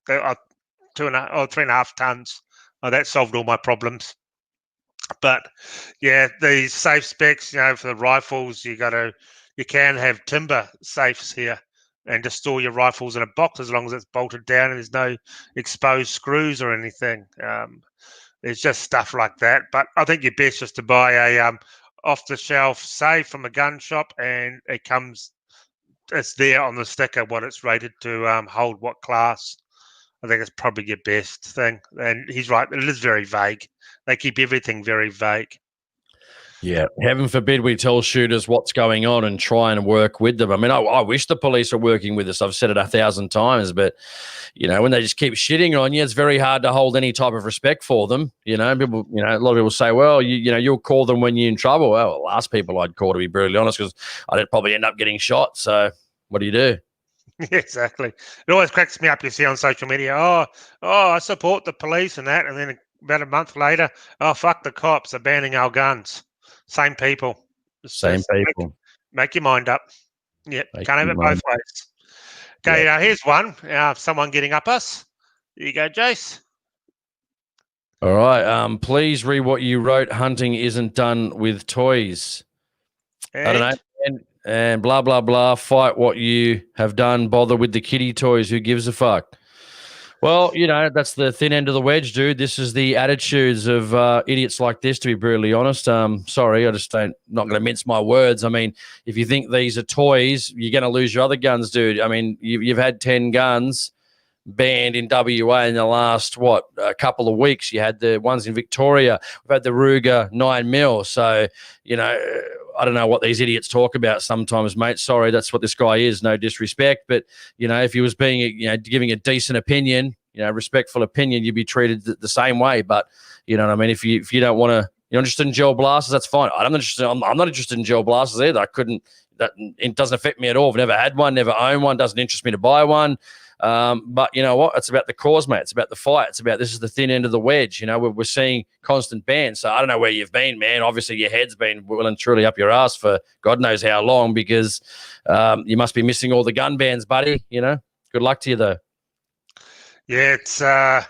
3.5 tons. That solved all my problems. But yeah, the safe specs, for the rifles, you can have timber safes here and just store your rifles in a box as long as it's bolted down and there's no exposed screws or anything. There's just stuff like that. But I think you're best just to buy a off-the-shelf safe from a gun shop, and it's there on the sticker what it's rated to hold, what class. I think it's probably your best thing. And he's right, it is very vague. They keep everything very vague. Yeah, heaven forbid we tell shooters what's going on and try and work with them. I mean, I wish the police were working with us. I've said it 1,000 times, but, when they just keep shitting on you, it's very hard to hold any type of respect for them. People, a lot of people say, well, you'll call them when you're in trouble. Well, the last people I'd call, to be brutally honest, because I'd probably end up getting shot. So what do you do? Yeah, exactly. It always cracks me up. You see on social media, oh, I support the police and that. And then about a month later, oh, fuck the cops are banning our guns. Same people. Same people. Make your mind up. Yep, can't have it both ways. Okay, here's one. Someone getting up us. There you go, Jace. All right. Please read what you wrote. Hunting isn't done with toys. And? I don't know. And blah, blah, blah. Fight what you have done. Bother with the kiddie toys. Who gives a fuck? Well, that's the thin end of the wedge, dude. This is the attitudes of idiots like this, to be brutally honest. Sorry, I just not going to mince my words. I mean, if you think these are toys, you're going to lose your other guns, dude. I mean, you've had 10 guns banned in WA in the last, a couple of weeks. You had the ones in Victoria. We've had the Ruger 9mm. So, I don't know what these idiots talk about sometimes, mate. Sorry, that's what this guy is. No disrespect. But, if he was being, giving a decent opinion, respectful opinion, you'd be treated the same way. But, you know what I mean? If you don't want to, you're interested in gel blasters, that's fine. I'm not interested in gel blasters either. It doesn't affect me at all. I've never had one, never owned one. Doesn't interest me to buy one. But you know what? It's about the cause, mate. It's about the fight. It's about this is the thin end of the wedge. We're seeing constant bans. So I don't know where you've been, man. Obviously, your head's been well and truly up your ass for God knows how long because you must be missing all the gun bans, buddy. Good luck to you, though. Yeah, it's Well,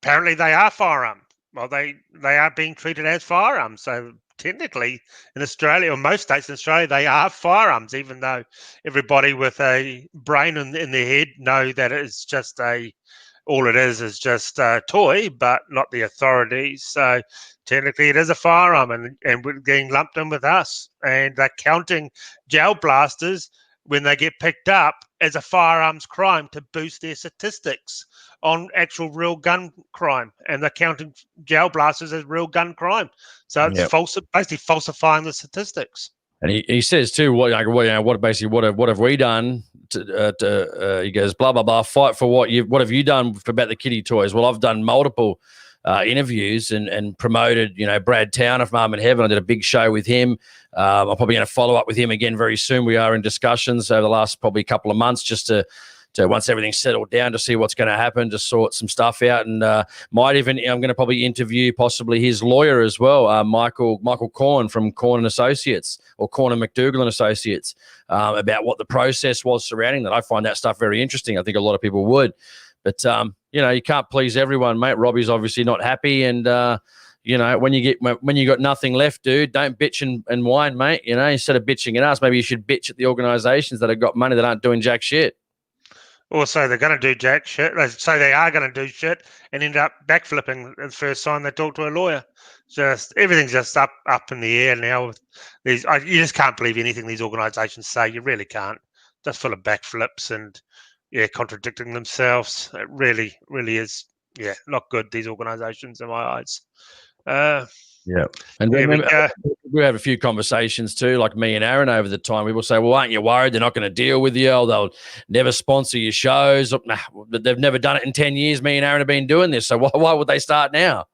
apparently they are firearms. Well, they are being treated as firearms. So technically, in Australia or most states in Australia, they are firearms, even though everybody with a brain in their head know that it's just all it is just a toy, but not the authorities. So technically, it is a firearm, and we're getting lumped in with us, and they're counting gel blasters when they get picked up as a firearms crime to boost their statistics on actual real gun crime, and they're counting gel blasters as real gun crime. So it's basically falsifying the statistics. And he says too, what have we done? He goes, blah blah blah. Fight for what have you done about the kiddie toys? Well, I've done multiple interviews and promoted, Brad Towner from Arm in Heaven. I did a big show with him. I'm probably going to follow up with him again very soon. We are in discussions over the last probably couple of months just to once everything's settled down to see what's going to happen, to sort some stuff out. And I'm going to probably interview possibly his lawyer as well, Michael Corn from Corn and Associates, or Corn and McDougall and Associates, about what the process was surrounding that. I find that stuff very interesting. I think a lot of people would. But, you can't please everyone, mate. Robbie's obviously not happy. And, when you got nothing left, dude, don't bitch and whine, mate. Instead of bitching at us, maybe you should bitch at the organisations that have got money that aren't doing jack shit. Also, they're going to do jack shit. They say they are going to do shit and end up backflipping the first time they talk to a lawyer. Everything's just up in the air now. You just can't believe anything these organisations say. You really can't. Just full of backflips and contradicting themselves. It really, really is. Yeah, not good. These organisations, in my eyes. Yeah. And we have a few conversations too, like me and Aaron over the time. We will say, well, aren't you worried they're not going to deal with you? Or they'll never sponsor your shows. They've never done it in 10 years. Me and Aaron have been doing this. So why would they start now?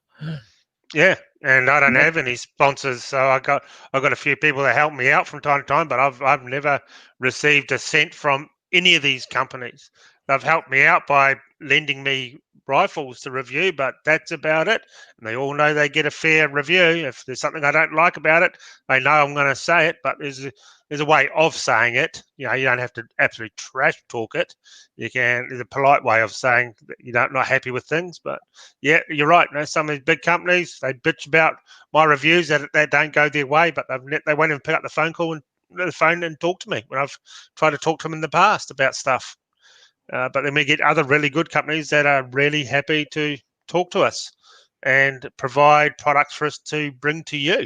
Yeah. And I don't have any sponsors. So I got a few people that help me out from time to time, but I've never received a cent from any of these companies. They've helped me out by lending me rifles to review, but that's about it. And they all know they get a fair review. If there's something I don't like about it, they know I'm going to say it, but there's a way of saying it. You don't have to absolutely trash talk it. There's a polite way of saying that you're not happy with things. But yeah, you're right. Some of these big companies, they bitch about my reviews that don't go their way, but they won't even pick up the phone and talk to me when I've tried to talk to them in the past about stuff. But then we get other really good companies that are really happy to talk to us and provide products for us to bring to you.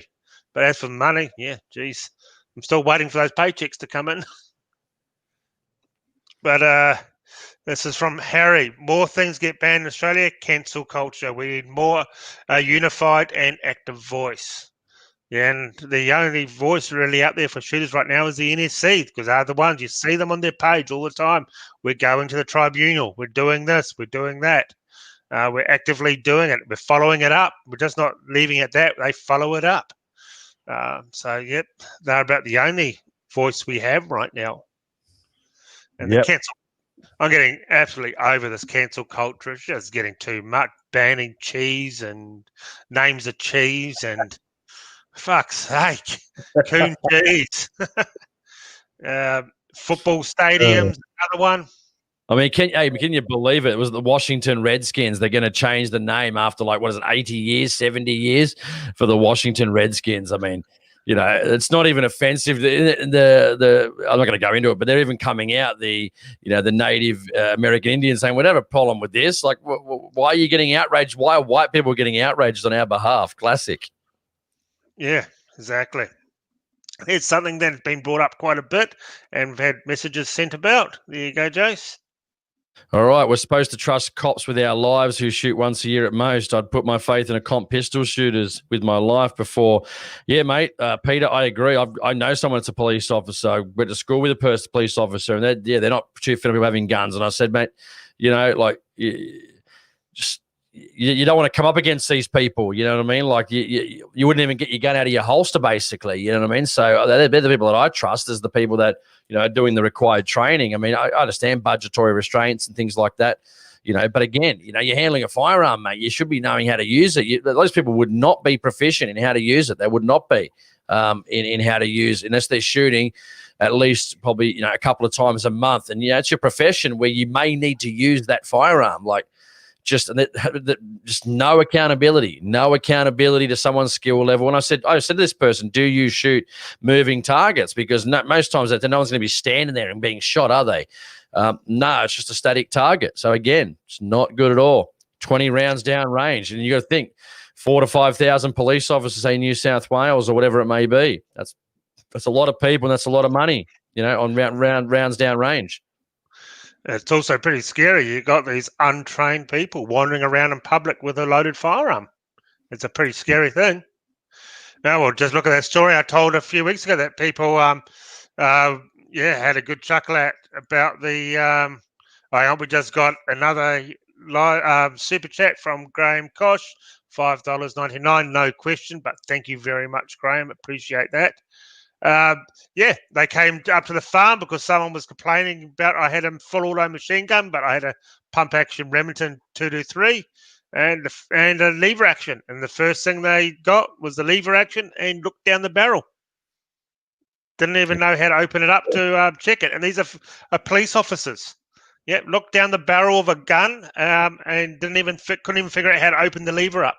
But as for money, geez, I'm still waiting for those paychecks to come in. But this is from Harry. More things get banned in Australia. Cancel culture. We need more unified and active voice. Yeah, and the only voice really out there for shooters right now is the NSC, because they're the ones, you see them on their page all the time. We're going to the tribunal. We're doing this. We're doing that. We're actively doing it. We're following it up. We're just not leaving it at that. They follow it up. Yep, they're about the only voice we have right now. And the cancel. I'm getting absolutely over this cancel culture. It's just getting too much. Banning cheese and names of cheese and fuck's sake, coon cheese. Football stadiums, another one. I mean, can you believe it? It was the Washington Redskins. They're going to change the name after 80 years, 70 years for the Washington Redskins. I mean, it's not even offensive. I'm not going to go into it, but they're even coming out, the Native American Indians, saying, "Whatever problem with this? Like, why are you getting outraged? Why are white people getting outraged on our behalf?" Classic. Yeah, exactly. It's something that's been brought up quite a bit, and we've had messages sent about. There you go, Jace. All right, we're supposed to trust cops with our lives who shoot once a year at most. I'd put my faith in a comp pistol shooters with my life before. Yeah, mate, Peter, I agree. I know someone that's a police officer. I went to school with a police officer, and they're not too fan of people having guns. And I said, mate, you don't want to come up against these people. You know what I mean? Like you wouldn't even get your gun out of your holster, basically. You know what I mean? So they're the people that I trust as the people that doing the required training. I mean, I understand budgetary restraints and things like that. But again, you're handling a firearm, mate. You should be knowing how to use it. Those people would not be proficient in how to use it. They would not be in how to use, unless they're shooting at least probably a couple of times a month. And it's your profession where you may need to use that firearm. Like, just no accountability to someone's skill level. And I said to this person, do you shoot moving targets? Because most times no one's going to be standing there and being shot, are they? No, it's just a static target. So again, it's not good at all. 20 rounds down range. And you got to think 4,000 to 5,000 police officers, say New South Wales or whatever it may be. That's a lot of people, and that's a lot of money, on rounds down range. It's also pretty scary. You've got these untrained people wandering around in public with a loaded firearm. It's a pretty scary thing. Now, well, just look at that story I told a few weeks ago that people, had a good chuckle at about the. We just got another super chat from Graham Kosh, $5.99, no question, but thank you very much, Graham. Appreciate that. They came up to the farm because someone was complaining about I had a full auto machine gun, but I had a pump action Remington 223 and a lever action. And the first thing they got was the lever action and looked down the barrel. Didn't even know how to open it up to check it. And these are police officers. Yeah, looked down the barrel of a gun and couldn't even figure out how to open the lever up.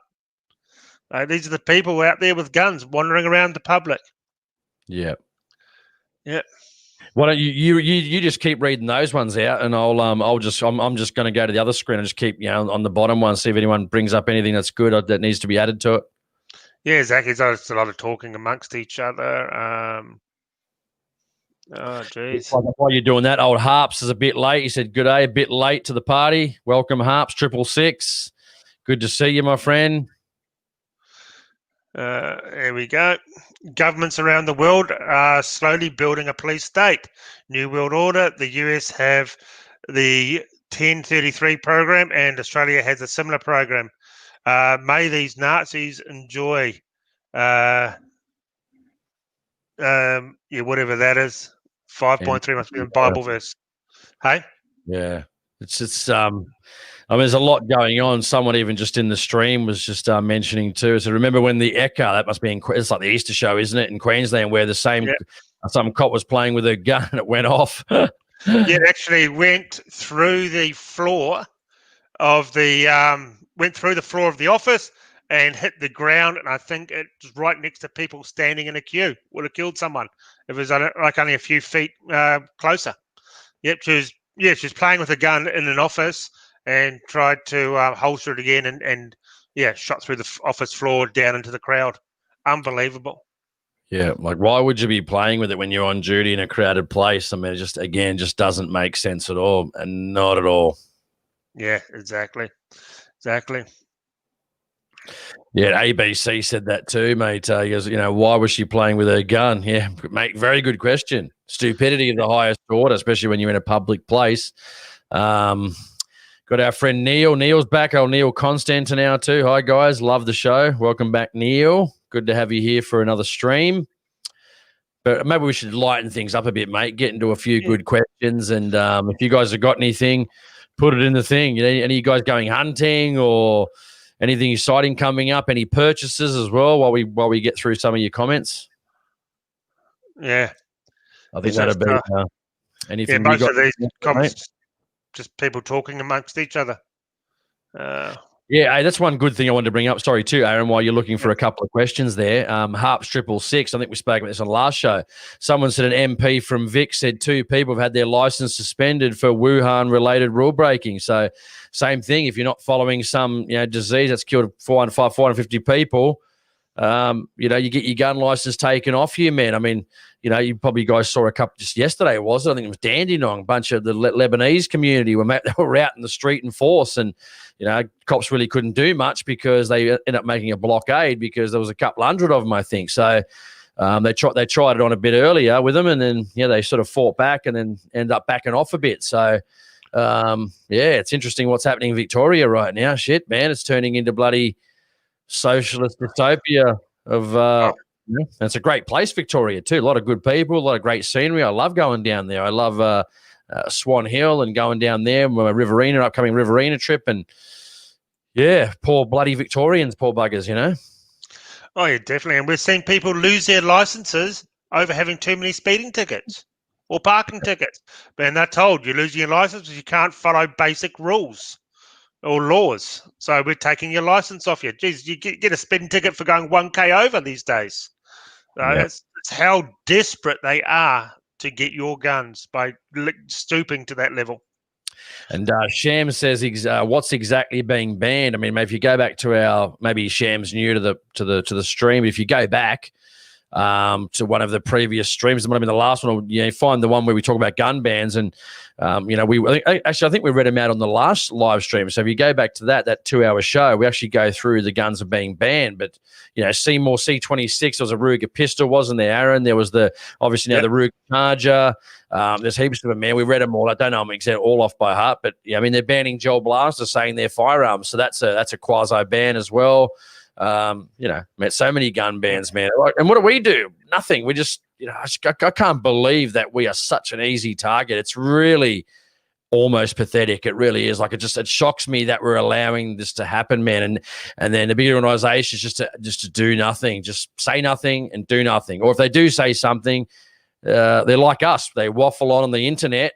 These are the people out there with guns wandering around the public. Yeah. Yeah. Why don't you just keep reading those ones out, and I'm just going to go to the other screen and just keep on the bottom one, see if anyone brings up anything that's good that needs to be added to it. Yeah, exactly. So it's a lot of talking amongst each other. Oh, geez. While you're doing that, old Harps is a bit late. He said, "Good day, a bit late to the party. Welcome, Harps 666. Good to see you, my friend." Here we go. Governments around the world are slowly building a police state. New World Order. The US have the 1033 program, and Australia has a similar program. May these Nazis enjoy. Whatever that is. 5.3 must be the Bible verse. Hey? Yeah. There's a lot going on. Someone even just in the stream was just mentioning too. So remember when the Eka, that must be it's like the Easter show, isn't it, in Queensland, where some cop was playing with a gun and it went off. It actually went through the floor of the office and hit the ground, and I think it was right next to people standing in a queue. Would have killed someone if it was like only a few feet closer. Yep, she was playing with a gun in an office and tried to holster it again and shot through the office floor down into the crowd. Unbelievable. Yeah, like why would you be playing with it when you're on duty in a crowded place? I mean, it just doesn't make sense at all, and not at all. Yeah, exactly. Yeah, ABC said that too, mate. He goes, why was she playing with her gun? Yeah, mate, very good question. Stupidity of the highest order, especially when you're in a public place. Got our friend Neil. Neil's back. Neil Constantin now too. Hi, guys. Love the show. Welcome back, Neil. Good to have you here for another stream. But maybe we should lighten things up a bit, mate. Get into a few good questions. And if you guys have got anything, put it in the thing. Any of you guys going hunting or anything exciting coming up? Any purchases as well while we get through some of your comments? Yeah. I think that'd be anything. Yeah, most of these comments just people talking amongst each other. Yeah, hey, that's one good thing I wanted to bring up. Sorry, too, Aaron, while you're looking for a couple of questions there. Harps 666, I think we spoke about this on the last show. Someone said an MP from Vic said 2 people have had their license suspended for Wuhan-related rule breaking. So same thing. If you're not following some disease that's killed 450 people, you get your gun license taken off you, man. I mean, you probably guys saw a couple just yesterday, was it? I think it was Dandenong. A bunch of the Lebanese community they were out in the street in force, and cops really couldn't do much because they ended up making a blockade because there was a couple hundred of them, I think. So they tried it on a bit earlier with them, and then they sort of fought back and then ended up backing off a bit. So it's interesting what's happening in Victoria right now. Shit, man, it's turning into bloody socialist dystopia of it's a great place, Victoria, too. A lot of good people, a lot of great scenery. I love going down there. I love Swan Hill and going down there, my upcoming Riverina trip. And poor bloody Victorians, poor buggers, Oh, yeah, definitely. And we're seeing people lose their licenses over having too many speeding tickets or parking tickets. And they're told you're losing your license because you can't follow basic rules or laws. So we're taking your license off you. Geez, you get a speeding ticket for going 1K over these days. It's how desperate they are to get your guns by stooping to that level. And Sham says, "What's exactly being banned?" I mean, if you go back to maybe Sham's new to the stream. But if you go back to one of the previous streams, it might have been the last one. Or, find the one where we talk about gun bans, and I think we read them out on the last live stream. So if you go back to that 2-hour show, we actually go through the guns are being banned. But Seymour C26, there was a Ruger pistol, wasn't there, Aaron? There was the Ruger Charger. There's heaps of them, man. We read them all. I don't know them exactly all off by heart, but they're banning gel blasters, saying they're firearms. So that's a quasi ban as well. Met so many gun bans, man. And what do we do? Nothing. We just, I can't believe that we are such an easy target. It's really almost pathetic. It really is. It shocks me that we're allowing this to happen, man. And then the big organizations just to do nothing, just say nothing and do nothing. Or if they do say something, they're like us. They waffle on the internet.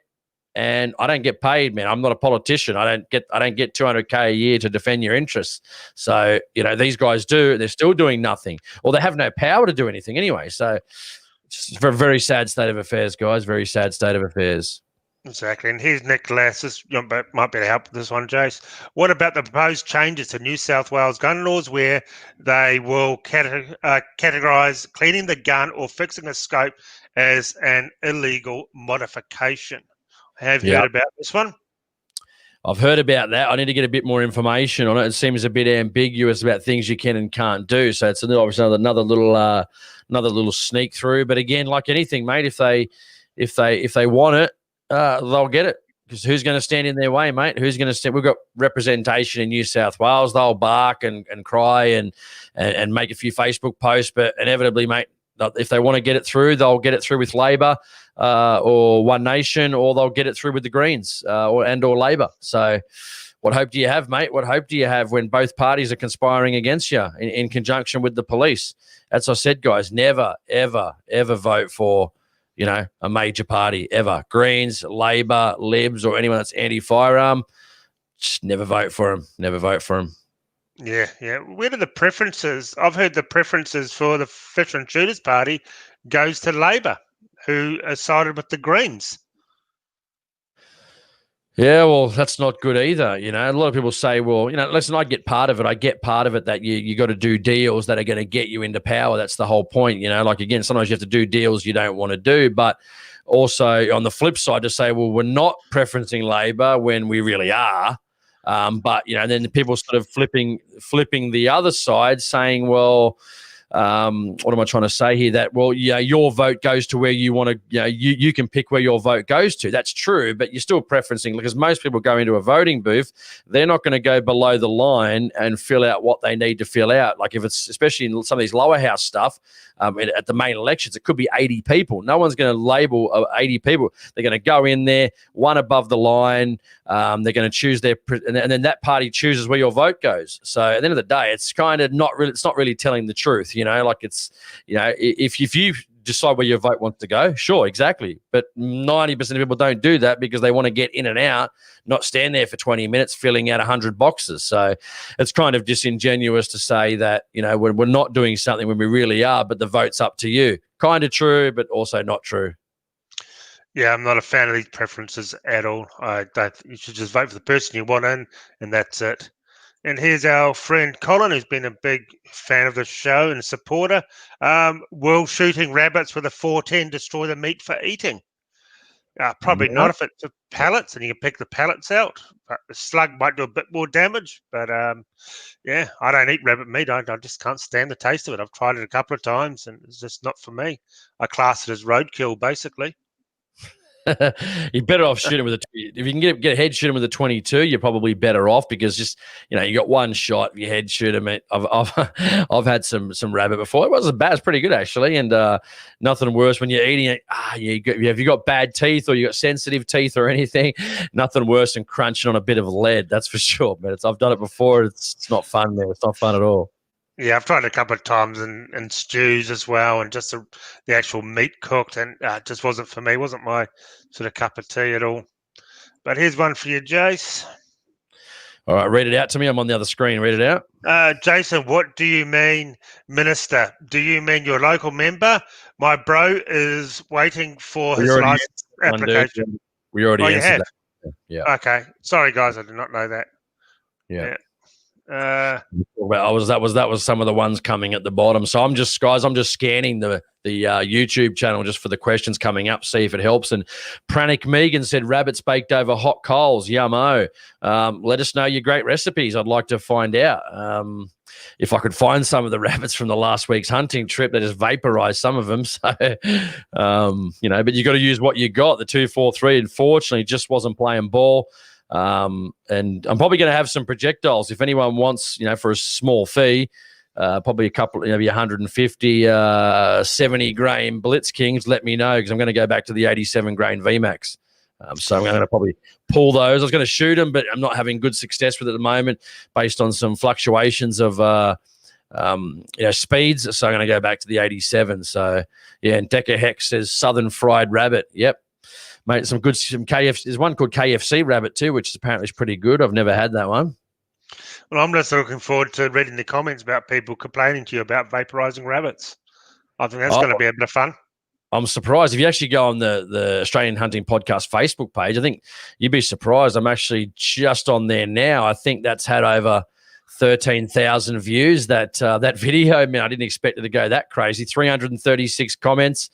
And I don't get paid, man. I'm not a politician. I don't get $200K a year to defend your interests. So, these guys do. They're still doing nothing, or they have no power to do anything anyway. So, it's a very sad state of affairs, guys. Very sad state of affairs. Exactly. And here's Nicholas. This might be able to help with this one, Jace. What about the proposed changes to New South Wales gun laws where they will categorise cleaning the gun or fixing a scope as an illegal modification? Have you heard about this one? I've heard about that. I need to get a bit more information on it. It seems a bit ambiguous about things you can and can't do. So it's obviously another little sneak through. But again, like anything, mate, if they want it, they'll get it. Because who's going to stand in their way, mate? Who's going to stand? We've got representation in New South Wales. They'll bark and cry and make a few Facebook posts, but inevitably, mate, if they want to get it through, they'll get it through with Labor or One Nation, or they'll get it through with the Greens or Labor. So what hope do you have, mate? What hope do you have when both parties are conspiring against you in conjunction with the police? As I said, guys, never, ever, ever vote for, a major party, ever. Greens, Labor, Libs, or anyone that's anti-firearm, just never vote for them. Never vote for them. Yeah. Where are the preferences? I've heard the preferences for the Fisher and Shooters Party goes to Labor, who are sided with the Greens. Yeah, well, that's not good either. A lot of people say, well, listen, I get part of it. I get part of it that you got to do deals that are going to get you into power. That's the whole point. Again, sometimes you have to do deals you don't want to do. But also on the flip side, to say, well, we're not preferencing Labor when we really are. But then people sort of flipping the other side, saying, well, what am I trying to say here? That, well, your vote goes to where you want to, you can pick where your vote goes to. That's true, but you're still preferencing, because most people go into a voting booth, they're not going to go below the line and fill out what they need to fill out. Like if it's, especially in some of these lower house stuff, at the main elections, it could be 80 people. No one's going to label 80 people. They're going to go in there, one above the line. They're going to choose and then that party chooses where your vote goes. So at the end of the day, it's kind of not really telling the truth. If you decide where your vote wants to go. Sure, exactly. But 90% of people don't do that because they want to get in and out, not stand there for 20 minutes filling out 100 boxes. So it's kind of disingenuous to say that, we're not doing something when we really are, but the vote's up to you. Kind of true, but also not true. Yeah, I'm not a fan of these preferences at all. I don't. You should just vote for the person you want in, and that's it. And here's our friend Colin, who's been a big fan of the show and a supporter. Will shooting rabbits with a 410 destroy the meat for eating? Probably No. not if it's for pellets and you can pick the pellets out. But the slug might do a bit more damage. But yeah, I don't eat rabbit meat. I just can't stand the taste of it. I've tried it a couple of times and it's just not for me. I class it as roadkill, basically. You're better off shooting with if you can get a head shooting with a 22, you're probably better off because just you got one shot. If you head shoot them, I've had some rabbit before. It wasn't bad. It's pretty good actually, and nothing worse when you're eating it. Have you got bad teeth or you got sensitive teeth or anything? Nothing worse than crunching on a bit of lead. That's for sure. But I've done it before. It's not fun, man. It's not fun at all. Yeah, I've tried it a couple of times in stews as well, and just the actual meat cooked, and it just wasn't for me. It wasn't my sort of cup of tea at all. But here's one for you, Jace. All right, read it out to me. I'm on the other screen. Read it out. Jason, what do you mean, minister? Do you mean your local member? My bro is waiting for his license application. We already answered that. Yeah. Okay. Sorry, guys. I did not know that. Yeah. That was some of the ones coming at the bottom. So I'm just scanning the YouTube channel just for the questions coming up, see if it helps. And Pranic Megan said rabbits baked over hot coals, yummo. Let us know your great recipes. I'd like to find out. If I could find some of the rabbits from the last week's hunting trip, they just vaporized some of them. So, but you got to use what you got. The 243, unfortunately, just wasn't playing ball. And I'm probably going to have some projectiles. If anyone wants, for a small fee, probably a couple, maybe 150, 70 grain Blitz Kings, let me know because I'm going to go back to the 87 grain VMAX. So I'm going to probably pull those. I was going to shoot them, but I'm not having good success with it at the moment based on some fluctuations of speeds. So I'm going to go back to the 87. So yeah, and Decker Hex says Southern Fried Rabbit. Yep. Mate, some KFC. There's one called KFC Rabbit too, which is apparently pretty good. I've never had that one. Well, I'm just looking forward to reading the comments about people complaining to you about vaporizing rabbits. I think that's going to be a bit of fun. I'm surprised if you actually go on the Australian Hunting Podcast Facebook page. I think you'd be surprised. I'm actually just on there now. I think that's had over 13,000 views. That video, man, I didn't expect it to go that crazy. 336 comments.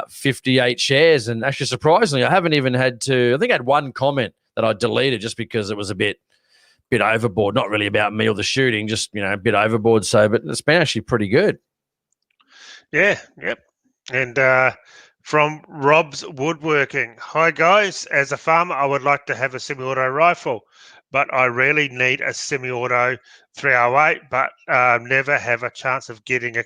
58 shares, and actually surprisingly I haven't even had to, I think I had one comment that I deleted just because it was a bit overboard, not really about me or the shooting, just a bit overboard. So but it's been actually pretty good. Yep. And from Rob's Woodworking, hi guys, as a farmer I would like to have a semi-auto rifle, but I really need a semi-auto 308, but never have a chance of getting a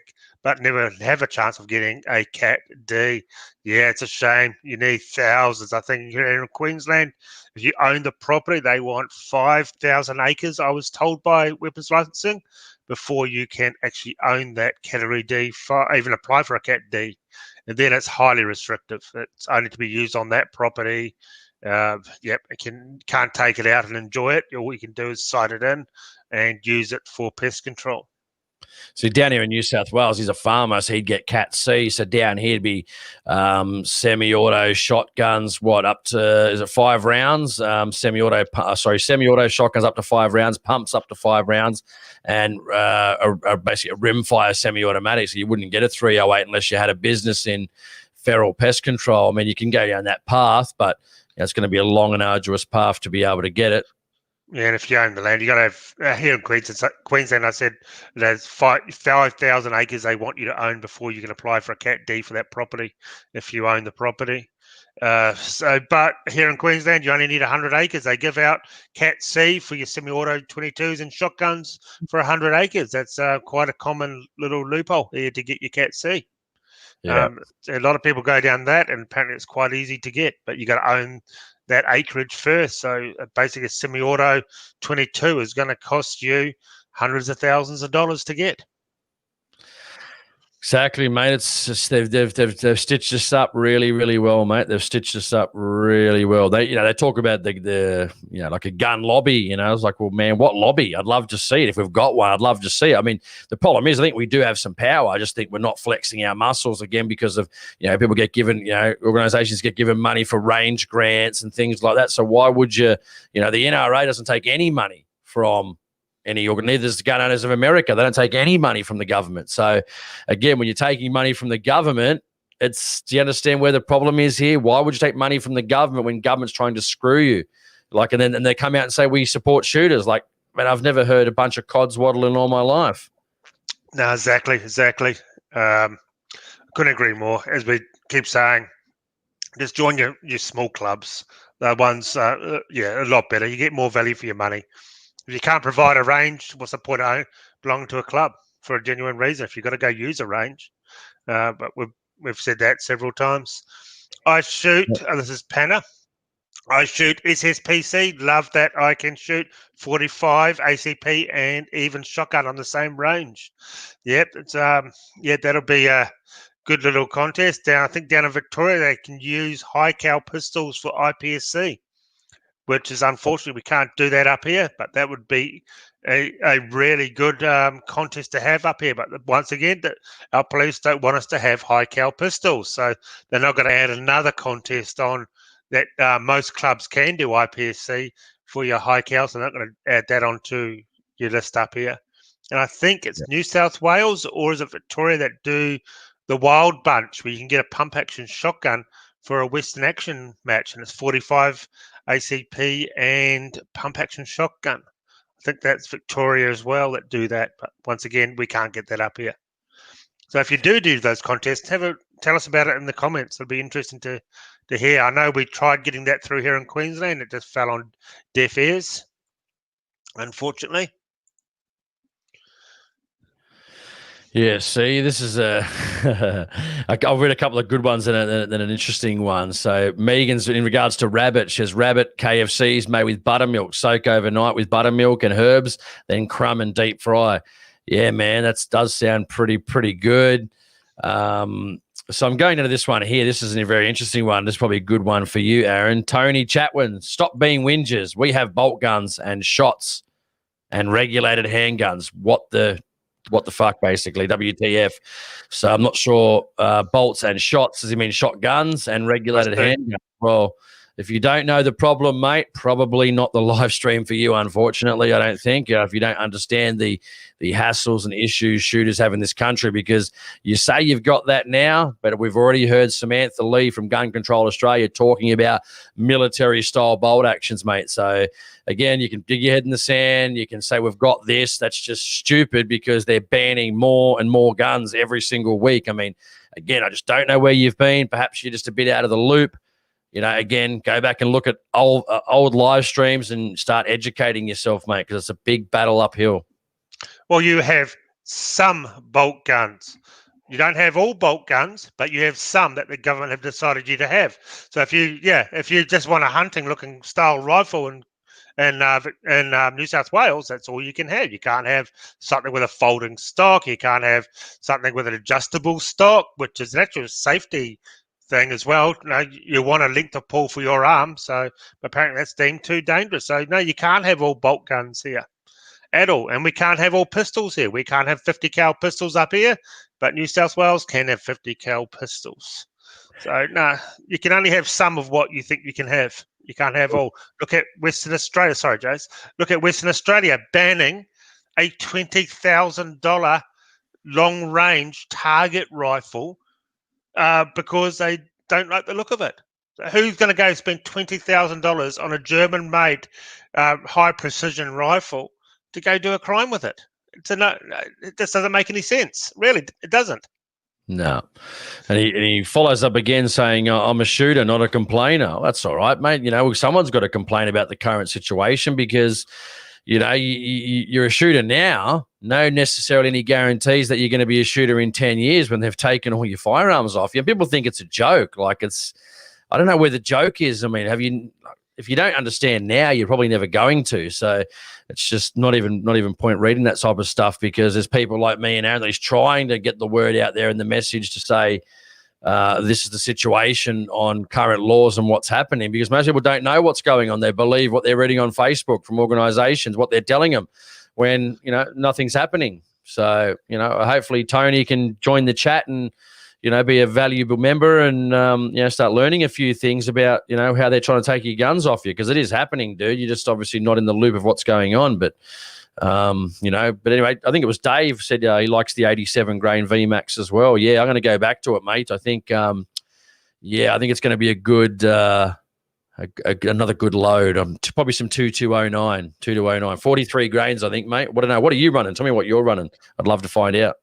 Cat D. Yeah, it's a shame. You need thousands. I think here in Queensland, if you own the property, they want 5,000 acres, I was told by weapons licensing, before you can actually own that Category D, even apply for a Cat D. And then it's highly restrictive. It's only to be used on that property. Can't take it out and enjoy it. All you can do is sight it in and use it for pest control. So down here in New South Wales, he's a farmer, so he'd get Cat C. So down here would be semi-auto shotguns. Up to, is it 5 rounds? Semi-auto shotguns up to 5 rounds, pumps up to 5 rounds, and basically a rimfire semi-automatic. So you wouldn't get a 308 unless you had a business in feral pest control. I mean, you can go down that path, but it's going to be a long and arduous path to be able to get it. Yeah, and if you own the land, you got to have here in Queensland. I said there's 5,000 acres they want you to own before you can apply for a Cat D for that property. If you own the property, but here in Queensland, you only need 100 acres. They give out Cat C for your semi-auto 22s and shotguns for 100 acres. That's quite a common little loophole here to get your Cat C. Yeah. A lot of people go down that, and apparently it's quite easy to get, but you got to own that acreage first. So basically a semi-auto 22 is going to cost you hundreds of thousands of dollars to get. Exactly, mate. It's just they've stitched us up really, really well, mate. They've stitched us up really well. They talk about the like a gun lobby. It's like, well, man, what lobby? I'd love to see it. If we've got one, I'd love to see it. I mean, the problem is, I think we do have some power. I just think we're not flexing our muscles again because of people get given organisations get given money for range grants and things like that. So why would you? The NRA doesn't take any money from any neither does the Gun Owners of America. They don't take any money from the government. So, again, when you're taking money from the government, do you understand where the problem is here? Why would you take money from the government when government's trying to screw you? And they come out and say we support shooters. Like, man, I've never heard a bunch of codswaddle in all my life. No, exactly. Couldn't agree more. As we keep saying, just join your small clubs. The ones, a lot better. You get more value for your money. If you can't provide a range, what's the point of belonging to a club for a genuine reason? If you've got to go use a range, but we've said that several times. I shoot. This is Panna. I shoot SSPC. Love that I can shoot 45 ACP and even shotgun on the same range. Yep, it's that'll be a good little contest. I think down in Victoria they can use high cal pistols for IPSC, which is unfortunately we can't do that up here, but that would be a really good contest to have up here. But once again, our police don't want us to have high cal pistols, so they're not going to add another contest on that. Most clubs can do IPSC for your high cal, so they're not going to add that onto your list up here. And I think it's New South Wales or is it Victoria that do the Wild Bunch, where you can get a pump action shotgun for a Western action match, and it's 45 ACP and pump action shotgun. I think that's Victoria as well that do that, but once again, we can't get that up here. So if you do those contests, tell us about it in the comments. It'll be interesting to hear. I know we tried getting that through here in Queensland. It just fell on deaf ears, unfortunately. Yeah, see, this is I've read a couple of good ones and an interesting one. So Megan's in regards to rabbit. She has rabbit KFCs made with buttermilk, soak overnight with buttermilk and herbs, then crumb and deep fry. Yeah, man, that does sound pretty good. So I'm going into this one here. This is a very interesting one. This is probably a good one for you, Aaron. Tony Chatwin, stop being whingers. We have bolt guns and shots and regulated handguns. What the fuck, basically, WTF. So I'm not sure, bolts and shots, does he mean shotguns and regulated handguns? Well, if you don't know the problem, mate, probably not the live stream for you, unfortunately, I don't think. If you don't understand the hassles and issues shooters have in this country, because you say you've got that now, but we've already heard Samantha Lee from Gun Control Australia talking about military-style bolt actions, mate. So, again, you can dig your head in the sand. You can say we've got this. That's just stupid because they're banning more and more guns every single week. I mean, again, I just don't know where you've been. Perhaps you're just a bit out of the loop. Again, go back and look at old live streams and start educating yourself, mate, because it's a big battle uphill. Well, you have some bolt guns. You don't have all bolt guns, but you have some that the government have decided you to have. So if you just want a hunting-looking style rifle in New South Wales, that's all you can have. You can't have something with a folding stock. You can't have something with an adjustable stock, which is an actual safety thing as well. You want a length of pull for your arm, so apparently that's deemed too dangerous. So no, you can't have all bolt guns here at all, and we can't have all pistols here. We can't have 50 cal pistols up here, but New South Wales can have 50 cal pistols. So no, you can only have some of what you think you can have. You can't have all. Look at Western Australia. Sorry, Jace. Look at Western Australia banning a $20,000 long-range target rifle because they don't like the look of it. So who's going to go spend $20,000 on a German-made high-precision rifle to go do a crime with it? It just doesn't make any sense. Really, it doesn't. No. And he follows up again saying, I'm a shooter, not a complainer. That's all right, mate. Someone's got to complain about the current situation because, you're a shooter now. No necessarily any guarantees that you're going to be a shooter in 10 years when they've taken all your firearms off you. People think it's a joke. I don't know where the joke is. I mean, if you don't understand now, you're probably never going to. So it's just not even point reading that type of stuff, because there's people like me and Aaron that's trying to get the word out there and the message to say, this is the situation on current laws and what's happening, because most people don't know what's going on. They believe what they're reading on Facebook from organizations, what they're telling them, when, nothing's happening. So, hopefully Tony can join the chat and, be a valuable member and, start learning a few things about, how they're trying to take your guns off you, because it is happening, dude. You're just obviously not in the loop of what's going on. But, but anyway, I think it was Dave said he likes the 87 grain VMAX as well. Yeah, I'm going to go back to it, mate. I think, I think it's going to be a good, another good load. Probably some 2209, 43 grains, I think, mate. What are you running? Tell me what you're running. I'd love to find out.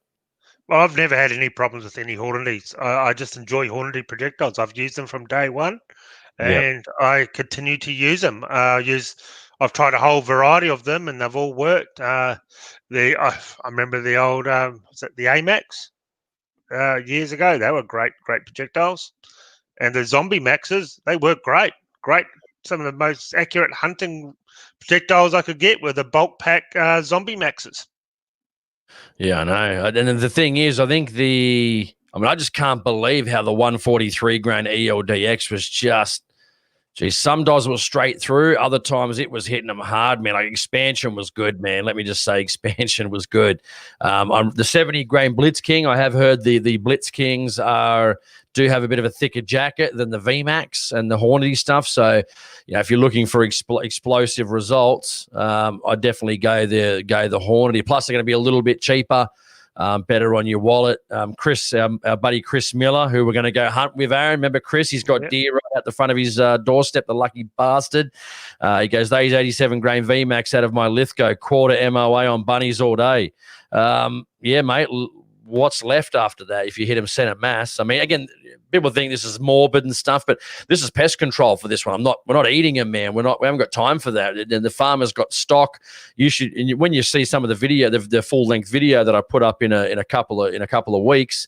Well, I've never had any problems with any Hornadies. I just enjoy Hornady projectiles. I've used them from day one, and I continue to use them. I've tried a whole variety of them, and they've all worked. I remember the old was it the AMAX years ago? They were great projectiles, and the Zombie Maxes, they work great. Some of the most accurate hunting projectiles I could get were the bulk pack Zombie Maxes. Yeah, I know. And the thing is, I think I just can't believe how the 143 grain ELDX was just, some does was straight through. Other times it was hitting them hard, man. Like expansion was good, man. Let me just say expansion was good. The 70 grain Blitz King, I have heard the Blitz Kings do have a bit of a thicker jacket than the VMAX and the Hornady stuff. So, if you're looking for explosive results, I definitely go the Hornady. Plus, they're going to be a little bit cheaper, better on your wallet. Chris, our buddy Chris Miller, who we're going to go hunt with, Aaron. Remember Chris? He's got deer right at the front of his doorstep, the lucky bastard. He goes, these 87 grain VMAX out of my Lithgow, quarter MOA on bunnies all day. Yeah, mate. What's left after that if you hit them Senate mass? I mean, again, people think this is morbid and stuff, but this is pest control for this one. We're not eating them, man. We haven't got time for that. And the farmer's got stock. You should, when you see some of the video, the full length video that I put up in a couple of weeks,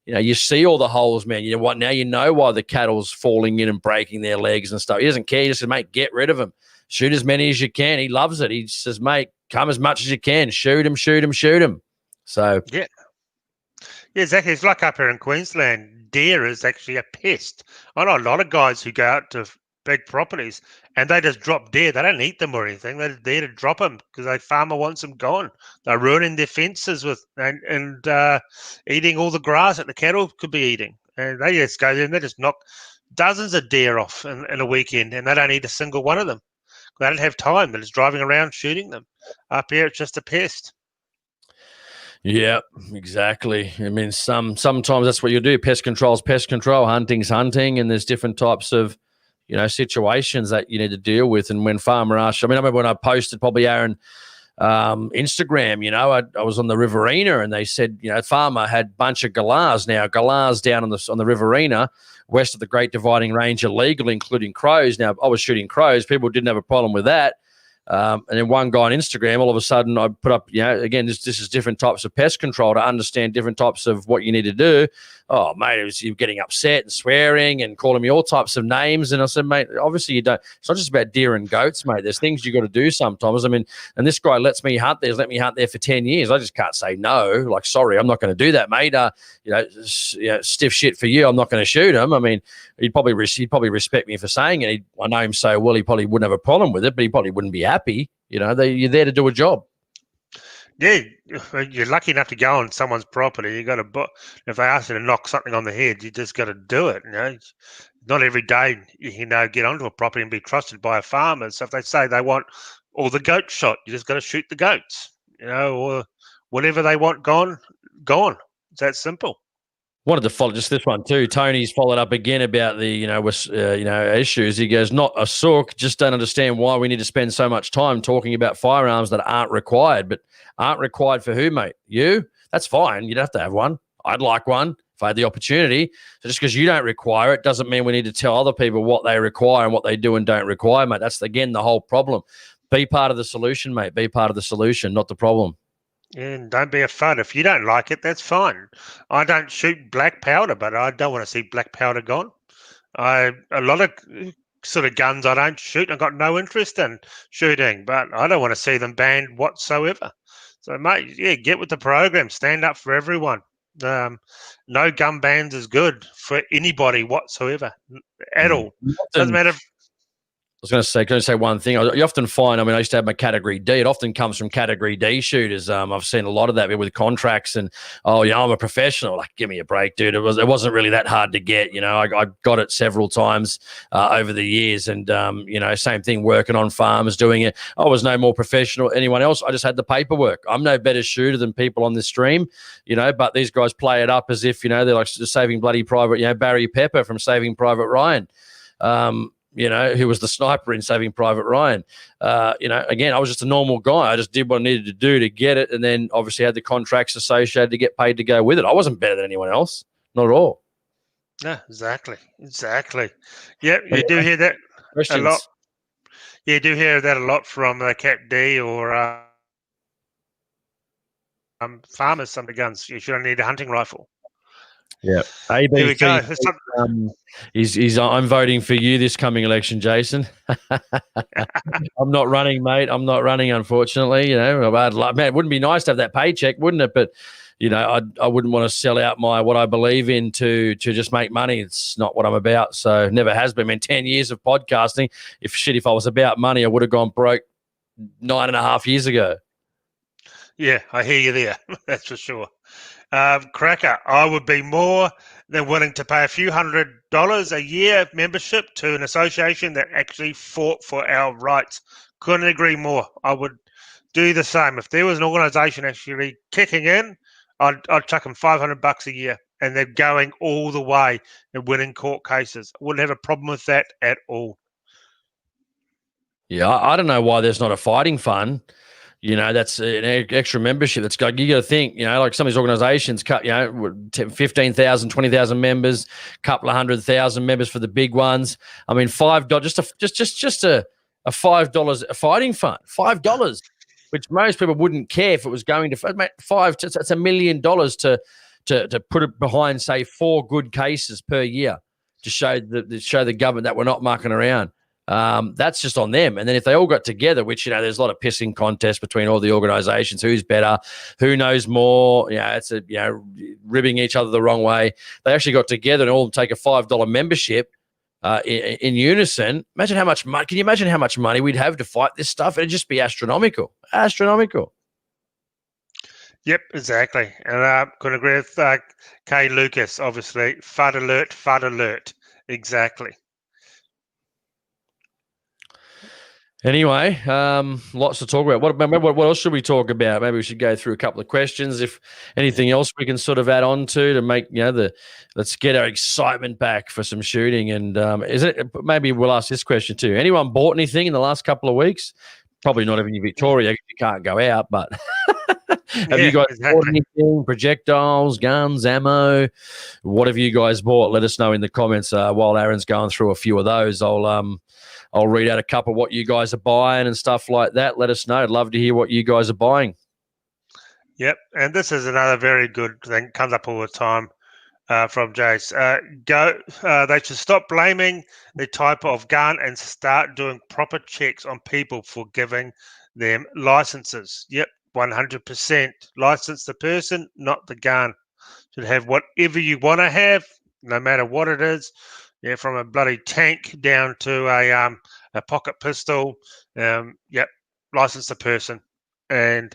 you see all the holes, man. You know what? Now you know why the cattle's falling in and breaking their legs and stuff. He doesn't care. He just says, mate, get rid of them. Shoot as many as you can. He loves it. He says, mate, come as much as you can. Shoot him. So yeah. Yeah, exactly. It's like up here in Queensland, deer is actually a pest. I know a lot of guys who go out to big properties and they just drop deer. They don't eat them or anything. They're there to drop them because the farmer wants them gone. They're ruining their fences and eating all the grass that the cattle could be eating. And they just go there and they just knock dozens of deer off in a weekend, and they don't eat a single one of them. They don't have time. They're just driving around shooting them. Up here, it's just a pest. Yeah, exactly. I mean, sometimes that's what you do. Pest control is pest control, hunting's hunting, and there's different types of, situations that you need to deal with. And when farmer asks, I remember when I posted probably Aaron Instagram, I was on the Riverina and they said, farmer had a bunch of galahs. Now, galahs down on the Riverina, west of the Great Dividing Range, illegal, including crows. Now, I was shooting crows. People didn't have a problem with that. And then one guy on Instagram, all of a sudden I put up, again, this is different types of pest control to understand different types of what you need to do. Oh, mate, you're getting upset and swearing and calling me all types of names. And I said, mate, obviously you don't. It's not just about deer and goats, mate. There's things you got to do sometimes. I mean, and this guy lets me hunt there. He's let me hunt there for 10 years. I just can't say no. Like, sorry, I'm not going to do that, mate. Stiff shit for you. I'm not going to shoot him. I mean, he'd probably respect me for saying it. I know him so well, he probably wouldn't have a problem with it, but he probably wouldn't be happy. You're there to do a job. Yeah, you're lucky enough to go on someone's property. You got to, if they ask you to knock something on the head, you just got to do it. Not every day get onto a property and be trusted by a farmer. So if they say they want all the goats shot, you just got to shoot the goats. Or whatever they want gone. It's that simple. Wanted to follow just this one too. Tony's followed up again about the issues. He goes, not a sook, just don't understand why we need to spend so much time talking about firearms that aren't required. But aren't required for who, mate? You? That's fine. You'd have to have one. I'd like one if I had the opportunity. So just because you don't require it doesn't mean we need to tell other people what they require and what they do and don't require, mate. That's again the whole problem. Be part of the solution, mate. Be part of the solution, not the problem. And don't be a fud. If you don't like it, that's fine. I don't shoot black powder, but I don't want to see black powder gone. A lot of sort of guns I don't shoot. I've got no interest in shooting, but I don't want to see them banned whatsoever. So, mate, yeah, get with the program. Stand up for everyone. No gun bans is good for anybody whatsoever at all. Doesn't matter. I was going to say one thing. You often find, I used to have my category D. It often comes from category D shooters. I've seen a lot of that with contracts and, I'm a professional. Like, give me a break, dude. It wasn't really that hard to get. I got it several times over the years, and same thing. Working on farms, doing it. I was no more professional than anyone else. I just had the paperwork. I'm no better shooter than people on this stream, But these guys play it up as if they're like Saving Bloody Private, Barry Pepper from Saving Private Ryan. Who was the sniper in Saving Private Ryan. Again, I was just a normal guy. I just did what I needed to do to get it, and then obviously had the contracts associated to get paid to go with it. I wasn't better than anyone else, not at all. Yeah, exactly. Yeah, you do hear that a lot. You do hear that a lot from Cat D or farmers. Some of the guns, you shouldn't need a hunting rifle. Yeah. Here we go. I'm voting for you this coming election, Jason. I'm not running, mate. I'm not running, unfortunately. Man, it wouldn't be nice to have that paycheck, wouldn't it? But I wouldn't want to sell out what I believe in to just make money. It's not what I'm about. So never has been. 10 years of podcasting. If I was about money, I would have gone broke 9.5 years ago. Yeah, I hear you there. That's for sure. Cracker, I would be more than willing to pay a few $100s a year membership to an association that actually fought for our rights. Couldn't agree more. I would do the same. If there was an organisation actually kicking in, I'd chuck them $500 a year, and they're going all the way and winning court cases. I wouldn't have a problem with that at all. Yeah, I don't know why there's not a fighting fund. That's an extra membership. That's got, you got to think, like some of these organizations cut, 15,000, 20,000 members, couple of 100,000 members for the big ones. $5, just a $5 a fighting fund, $5, which most people wouldn't care if it was going to $5. That's $1 million to put it behind, say, 4 good cases per year to show the government that we're not mucking around. That's just on them. And then if they all got together, which, there's a lot of pissing contests between all the organizations, who's better, who knows more, it's ribbing each other the wrong way. They actually got together and all take a $5 membership in unison. Imagine how much money, can you imagine how much money we'd have to fight this stuff? It'd just be astronomical. Yep, exactly. And I could agree with Kay Lucas, obviously. FUD alert. Exactly. Anyway, lots to talk about. What else should we talk about? Maybe we should go through a couple of questions. If anything else we can sort of add on to make, let's get our excitement back for some shooting. And maybe we'll ask this question too. Anyone bought anything in the last couple of weeks? Probably not even in Victoria. You can't go out, but have you guys bought anything? Projectiles, guns, ammo? What have you guys bought? Let us know in the comments. While Aaron's going through a few of those, I'll read out a couple of what you guys are buying and stuff like that. Let us know. I'd love to hear what you guys are buying. Yep, and this is another very good thing. Comes up all the time from Jace. They should stop blaming the type of gun and start doing proper checks on people for giving them licenses. Yep, 100%. License the person, not the gun. Should have whatever you want to have, no matter what it is. Yeah, from a bloody tank down to a pocket pistol. Yep, license the person. And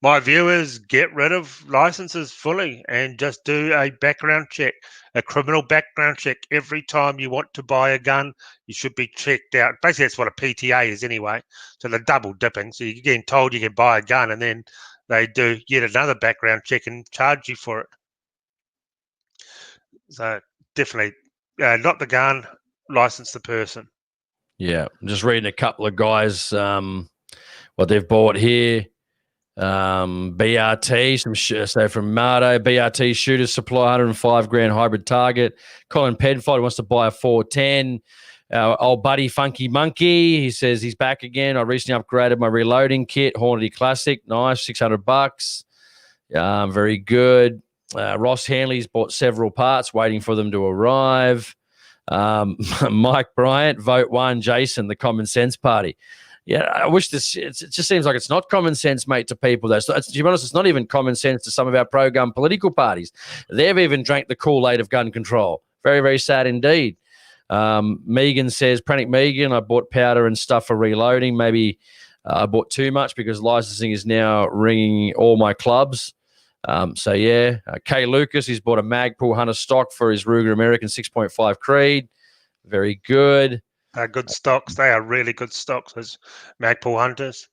my view is get rid of licenses fully and just do a background check, a criminal background check. Every time you want to buy a gun, you should be checked out. Basically, that's what a PTA is anyway. So they're double dipping. So you're getting told you can buy a gun, and then they do yet another background check and charge you for it. So definitely not the gun, license the person. Yeah, I'm just reading a couple of guys what they've bought here. BRT, so from Mardo, BRT shooters supply 105 grand hybrid target. Colin Penfold wants to buy a 410. Our old buddy Funky Monkey, he says he's back again. I recently upgraded my reloading kit, Hornady Classic, nice, $600. Very good. Ross Hanley's bought several parts, waiting for them to arrive. Mike Bryant, vote 1. Jason, the Common Sense Party. Yeah, I wish this. It just seems like it's not common sense, mate, to people. Though, to be honest, it's not even common sense to some of our pro-gun political parties. They've even drank the Kool-Aid of gun control. Very, very sad indeed. Megan says, Pranic Megan, I bought powder and stuff for reloading. Maybe I bought too much because licensing is now ringing all my clubs. So, yeah. Kay Lucas, he's bought a Magpul Hunter stock for his Ruger American 6.5 Creed. Very good. Good stocks. They are really good stocks, those Magpul Hunters.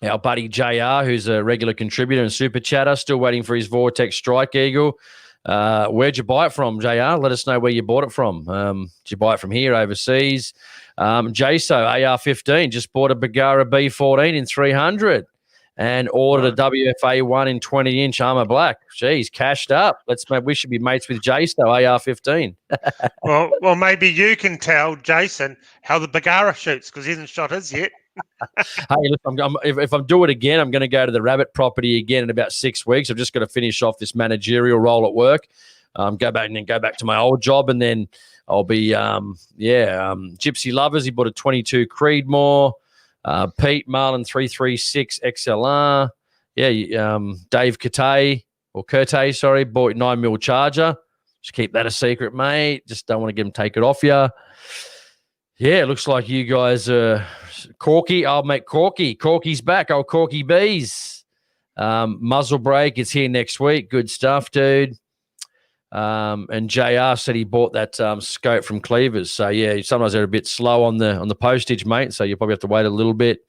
Our buddy JR, who's a regular contributor and super chatter, still waiting for his Vortex Strike Eagle. Where'd you buy it from, JR? Let us know where you bought it from. Did you buy it from here, overseas? JSO AR-15 just bought a Bagara B14 in 300 and ordered a WFA 1 in 20-inch Armour Black. Jeez, cashed up. We should be mates with JSO AR-15. well, maybe you can tell Jason how the Bagara shoots because he hasn't shot his yet. Hey, look, if I'm doing it again, I'm going to go to the rabbit property again in about 6 weeks. I've just got to finish off this managerial role at work, go back to my old job, and then I'll be, Gypsy Lovers. He bought a 22 Creedmoor. Pete Marlin 336 XLR. Yeah, Dave Curtay, sorry, bought 9mm Charger. Just keep that a secret, mate. Just don't want to get him take it off you. Yeah, it looks like you guys are Corky. I'll make Corky. Corky's back. Oh, Corky Bees. Muzzle Break. It's here next week. Good stuff, dude. And JR said he bought that scope from Cleavers. So yeah, sometimes they're a bit slow on the postage, mate. So you probably have to wait a little bit.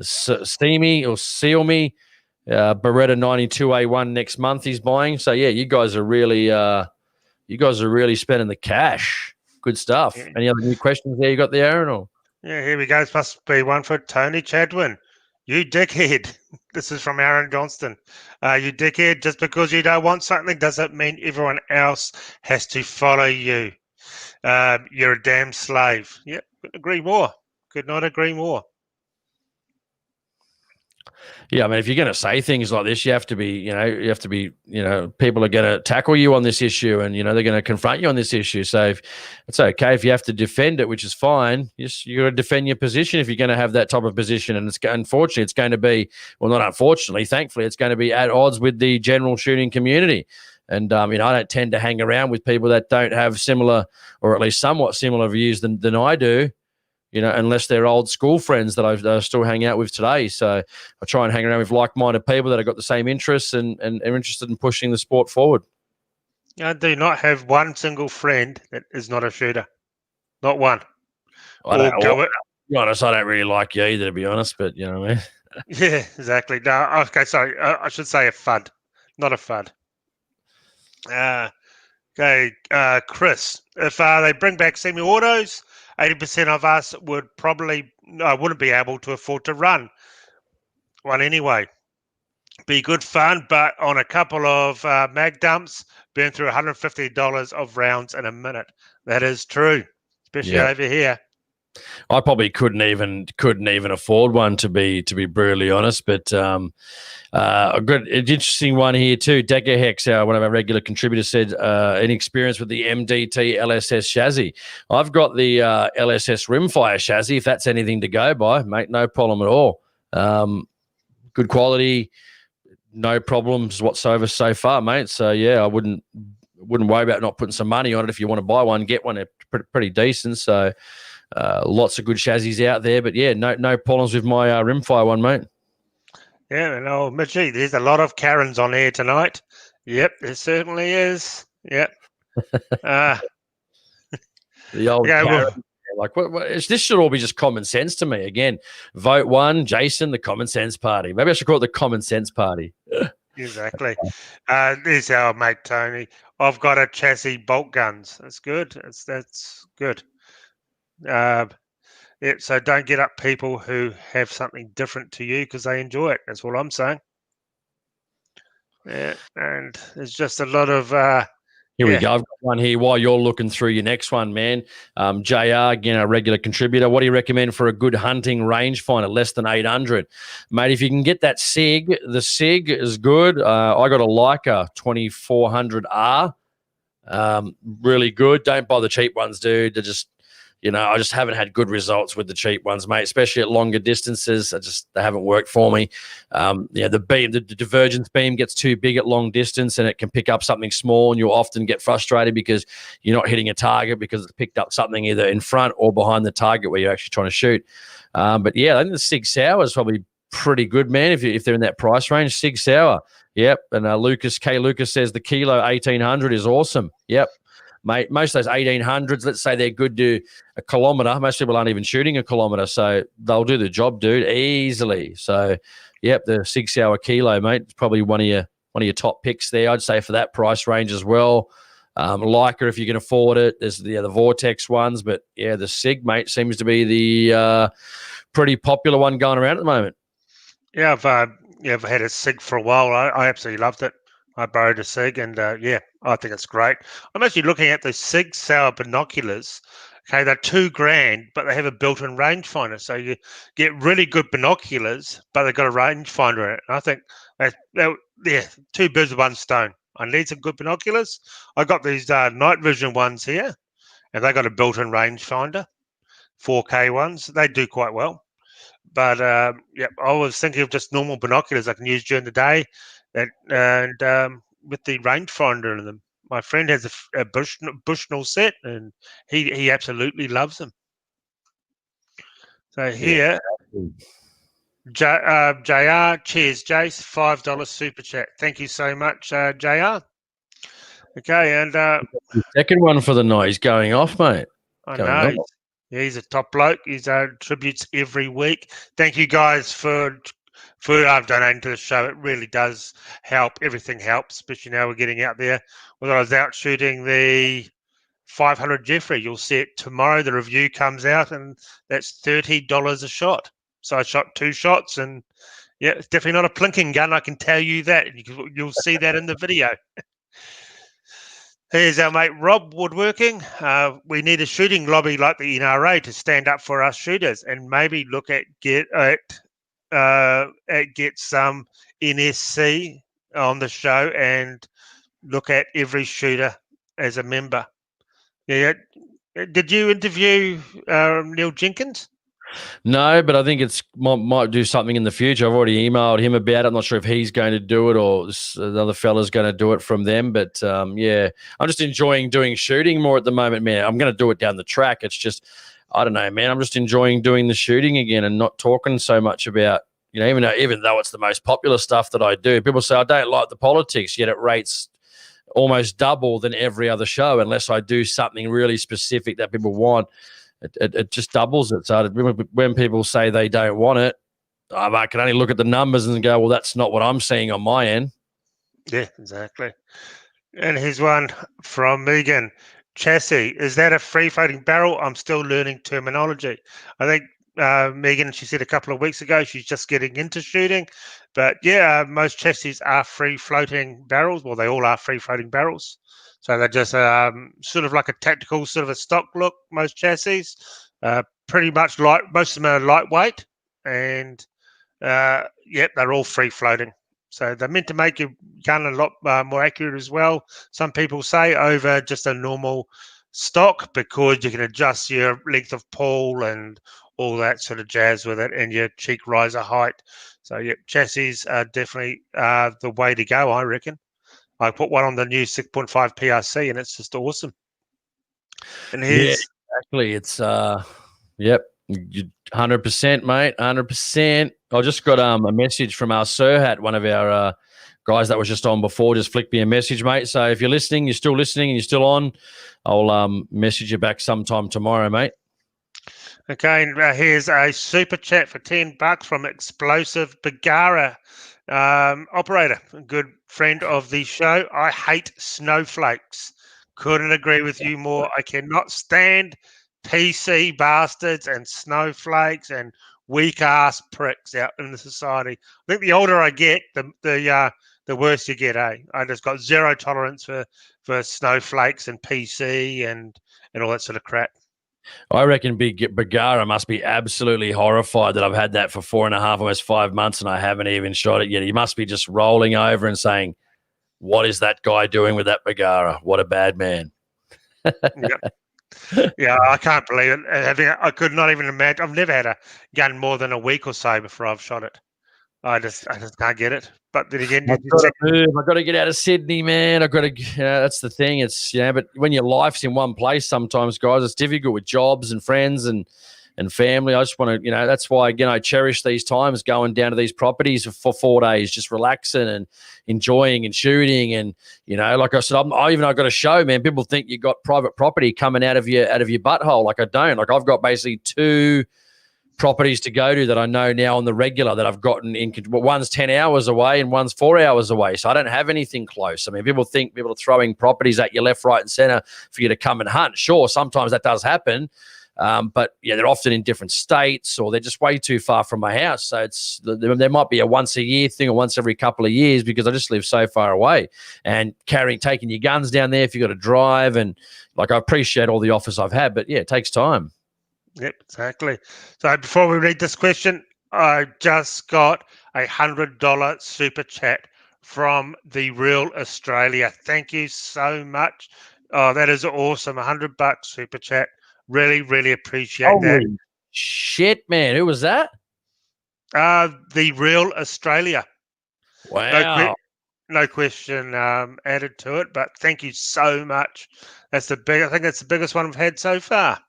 Steamy or Seal Me, Beretta 92A1 next month he's buying. So yeah, you guys are really spending the cash. Good stuff. Yeah. Any other new questions there you got there, Aaron? Or? Yeah, here we go. This must be one for Tony Chadwin. You dickhead. This is from Aaron Johnston. You dickhead, just because you don't want something doesn't mean everyone else has to follow you. You're a damn slave. Yep, couldn't agree more. Could not agree more. Yeah, I mean, if you're going to say things like this, you have to be, people are going to tackle you on this issue and, they're going to confront you on this issue. So it's okay if you have to defend it, which is fine. You got to defend your position if you're going to have that type of position. And unfortunately, it's going to be, well, not unfortunately, thankfully, it's going to be at odds with the general shooting community. And, I don't tend to hang around with people that don't have similar or at least somewhat similar views than I do. Unless they're old school friends that I still hang out with today. So I try and hang around with like-minded people that have got the same interests and are interested in pushing the sport forward. I do not have one single friend that is not a shooter. Not one. To be honest, I don't really like you either, to be honest, but you know what I mean? Yeah, exactly. No, okay, sorry. I should say a FUD, not a FUD. Okay, Chris, if they bring back semi-autos, 80% of us wouldn't be able to afford to run one anyway. Be good fun, but on a couple of mag dumps, burn through $150 of rounds in a minute. That is true, especially over here. I probably couldn't even afford one to be brutally honest, but a good interesting one here too. Decker Hex, one of our regular contributors, said an experience with the MDT LSS chassis. I've got the LSS Rimfire chassis. If that's anything to go by, mate, no problem at all. Good quality, no problems whatsoever so far, mate. So yeah, I wouldn't worry about not putting some money on it. If you want to buy one, get one. They're pretty decent. So. Lots of good chassis out there, but yeah, no problems with my Rimfire one, mate. Yeah, no, Mitchie, there's a lot of Karens on here tonight. Yep, there certainly is. Yep. The old Karen. This should all be just common sense to me. Again, vote 1, Jason, the Common Sense Party. Maybe I should call it the Common Sense Party. Exactly. There's our mate Tony. I've got a chassis bolt guns. That's good. That's good. So don't get up people who have something different to you because they enjoy it. That's what I'm saying. Yeah, and there's just a lot of here we go. I've got one here while you're looking through your next one, man. JR, again, a regular contributor. What do you recommend for a good hunting rangefinder, less than 800? Mate, if you can get that SIG, the SIG is good. I got a Leica 2400R. Really good. Don't buy the cheap ones, dude. They're just, I just haven't had good results with the cheap ones, mate, especially at longer distances. They haven't worked for me. The divergence beam gets too big at long distance and it can pick up something small, and you'll often get frustrated because you're not hitting a target because it's picked up something either in front or behind the target where you're actually trying to shoot. But yeah, I think the Sig Sauer is probably pretty good, man, if they're in that price range. Sig Sauer. Yep. And Lucas says the kilo 1800 is awesome. Yep. Mate, most of those 1800s, let's say they're good to a kilometre. Most people aren't even shooting a kilometre, so they'll do the job, dude, easily. So, yep, the 6 hour kilo, mate, it's probably one of your top picks there. I'd say for that price range as well. Leica, if you can afford it. There's the Vortex ones, but yeah, the Sig, mate, seems to be the pretty popular one going around at the moment. Yeah, I've had a Sig for a while. I absolutely loved it. I borrowed a Sig, and yeah, I think it's great. I'm actually looking at the Sig Sauer binoculars. Okay, they're $2,000, but they have a built-in rangefinder, so you get really good binoculars, but they've got a rangefinder in it. And I think yeah, two birds with one stone. I need some good binoculars. I got these night vision ones here, and they got a built-in rangefinder, 4K ones. They do quite well. But yeah, I was thinking of just normal binoculars I can use during the day, and with the rangefinder in them. My friend has a Bushnell set, and he absolutely loves them. So here, JR, cheers, Jace, $5 super chat. Thank you so much, JR. Okay, and the second one for the night is going off, mate. I know. Yeah, he's a top bloke. He's tributes every week. Thank you guys for donating to the show. It really does help. Everything helps, especially now we're getting out there. When I was out shooting the 500 Jeffrey, you'll see it tomorrow. The review comes out, and that's $30 a shot. So I shot 2 shots, and yeah, it's definitely not a plinking gun. I can tell you that. You'll see that in the video. Here's our mate Rob Woodworking. We need a shooting lobby like the NRA to stand up for us shooters, and maybe look at get some NSC on the show and look at every shooter as a member. Yeah. Did you interview Neil Jenkins? No, but I think it's might do something in the future. I've already emailed him about it. I'm not sure if he's going to do it or another fella's going to do it from them. But yeah, I'm just enjoying doing shooting more at the moment, man. I'm going to do it down the track. It's just, I don't know, man. I'm just enjoying doing the shooting again and not talking so much about, even though it's the most popular stuff that I do. People say I don't like the politics, yet it rates almost double than every other show unless I do something really specific that people want. It just doubles it. So when people say they don't want it, I can only look at the numbers and go, well, that's not what I'm seeing on my end. Yeah, exactly. And here's one from Megan. Chassis, is that a free-floating barrel? I'm still learning terminology. I think Megan, she said a couple of weeks ago, she's just getting into shooting. But yeah, most chassis are free-floating barrels. Well, they all are free-floating barrels. So they're just sort of like a tactical, sort of a stock look, most chassis. Pretty much light. Most of them are lightweight. And, yep, they're all free-floating. So they're meant to make your gun a lot more accurate as well. Some people say over just a normal stock because you can adjust your length of pull and all that sort of jazz with it and your cheek riser height. So, yep, chassis are definitely the way to go, I reckon. I put one on the new 6.5 PRC and it's just awesome. And here's exactly. It's yep, 100%, mate, 100%. I just got a message from our Serhat, one of our guys that was just on before. Just flicked me a message, mate. So if you're listening, you're still listening, and you're still on, I'll message you back sometime tomorrow, mate. Okay, and here's a super chat for $10 from Explosive Bagara. Operator, a good friend of the show. I hate snowflakes. Couldn't agree with you more. I cannot stand PC bastards and snowflakes and weak ass pricks out in the society. I think the older I get, the worse you get. I just got zero tolerance for snowflakes and PC and all that sort of crap. I reckon Big Bagara must be absolutely horrified that I've had that for 4.5, almost 5 months, and I haven't even shot it yet. He must be just rolling over and saying, what is that guy doing with that Bagara? What a bad man. Yeah, I can't believe it. I could not even imagine. I've never had a gun more than a week or so before I've shot it. I just can't get it. But then again, I've got to move. I've got to get out of Sydney, man. I've got to, that's the thing. It's, but when your life's in one place sometimes, guys, it's difficult with jobs and friends and family. I just want to, that's why, again, I cherish these times going down to these properties for 4 days, just relaxing and enjoying and shooting. And, like I said, I've got a show, man. People think you got private property coming out of your butthole. Like I don't. Like I've got basically 2 properties to go to that I know now on the regular that I've gotten in. One's 10 hours away and one's 4 hours away. So I don't have anything close. I mean, people think people are throwing properties at you left, right, and center for you to come and hunt. Sure, sometimes that does happen. But yeah, they're often in different states or they're just way too far from my house. So there might be a once a year thing or once every couple of years because I just live so far away. And taking your guns down there if you've got to drive, and like I appreciate all the offers I've had, but yeah, it takes time. Yep, exactly. So before we read this question, I just got $100 super chat from the Real Australia. Thank you so much. Oh, that is awesome. $100 super chat. Really, really appreciate that. Shit, man. Who was that? The Real Australia. Wow. No question added to it, but thank you so much. I think that's the biggest one we've had so far.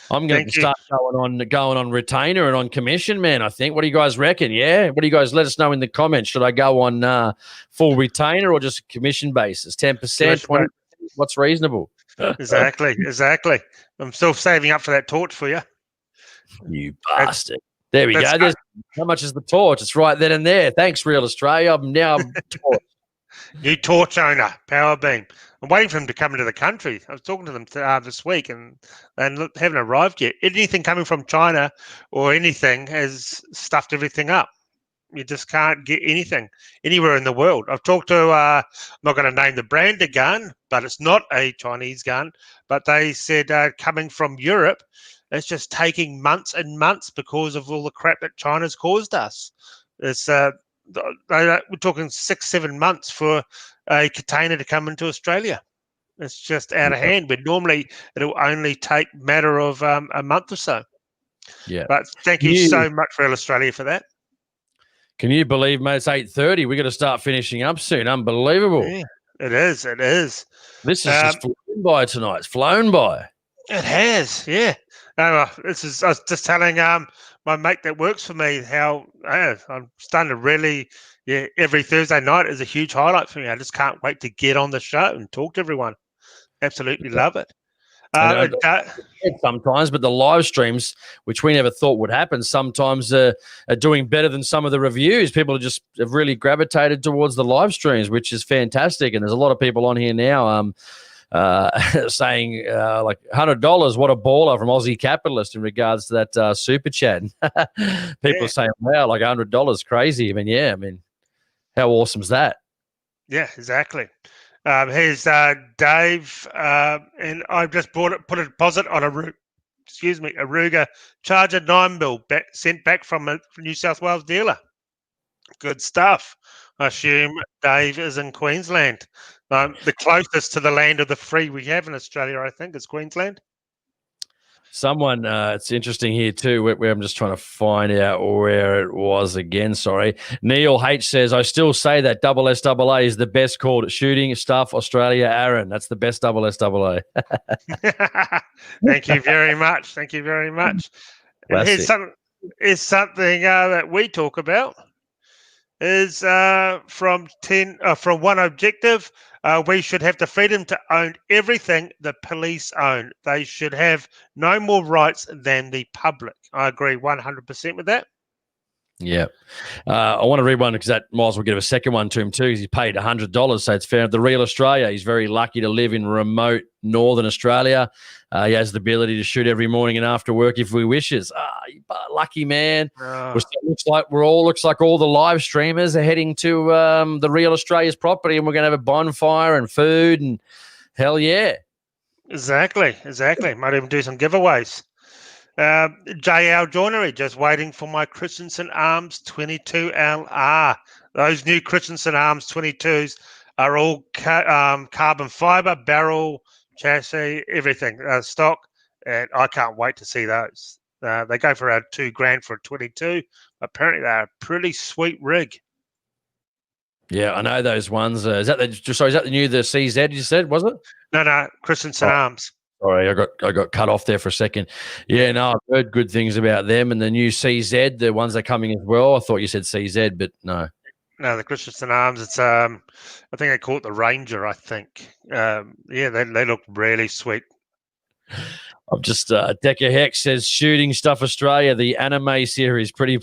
I'm going to start going on retainer and on commission, man. I think. What do you guys reckon? Yeah. What do you guys let us know in the comments? Should I go on full retainer or just commission basis? 10%, 20%? What's reasonable? Exactly. I'm still saving up for that torch for you. You bastard. There we go. How much is the torch? It's right then and there. Thanks, Real Australia. I'm now torch. New torch owner, Power Beam. I'm waiting for them to come into the country. I was talking to them this week and haven't arrived yet. Anything coming from China or anything has stuffed everything up. You just can't get anything anywhere in the world. I've talked to, I'm not going to name the brand of gun, but it's not a Chinese gun. But they said coming from Europe, it's just taking months and months because of all the crap that China's caused us. It's we're talking 6-7 months for a container to come into Australia. It's just out of hand. But normally it'll only take a matter of a month or so. Yeah. But thank you so much, Real Australia, for that. Can you believe, mate? It's 8:30. We got to start finishing up soon. Unbelievable. Yeah, it is. This is just flown by tonight. It's flown by. It has, yeah. I was just telling my mate that works for me how I'm starting to really, every Thursday night is a huge highlight for me. I just can't wait to get on the show and talk to everyone. Absolutely love it. Sometimes, but the live streams, which we never thought would happen, sometimes are doing better than some of the reviews. People have really gravitated towards the live streams, which is fantastic. And there's a lot of people on here now saying like $100, what a baller from Aussie Capitalist in regards to that super chat. People are saying, wow, like $100, crazy. I mean, how awesome is that? Yeah, exactly. Here's Dave, and I've just put a deposit on a Ruger Charger 9 mil sent back from a New South Wales dealer. Good stuff. I assume Dave is in Queensland. The closest to the land of the free we have in Australia, I think, is Queensland. Someone, it's interesting here too, where I'm just trying to find out where it was again. Sorry. Neil H says, I still say that SSAA is the best called shooting stuff Australia. Aaron, that's the best SSAA. Thank you very much. And here's something that we talk about is from One Objective. We should have the freedom to own everything the police own. They should have no more rights than the public. I agree 100% with that. Yeah. I want to read one because that might as well give a second one to him too, because he paid $100, so it's fair. The Real Australia, he's very lucky to live in remote northern Australia. He has the ability to shoot every morning and after work if he wishes. Lucky man. Looks like all the live streamers are heading to the Real Australia's property, and we're going to have a bonfire and food, and hell yeah. Exactly. Might even do some giveaways. JL Joinery, just waiting for my Christensen Arms 22 LR. Those new Christensen Arms 22s are all carbon fiber, barrel, chassis, everything, stock. And I can't wait to see those. They go for around $2,000 for a 22. Apparently, they're a pretty sweet rig. Yeah, I know those ones. Is that the CZ you said, was it? No, Christensen Arms. Sorry, I got cut off there for a second. Yeah, no, I've heard good things about them and the new CZ, the ones that are coming as well. I thought you said CZ, but no. No, the Christensen Arms. It's I think they call it the Ranger. I think. Yeah, they look really sweet. I'm just Decker Hex says Shooting Stuff Australia, the anime series, pretty.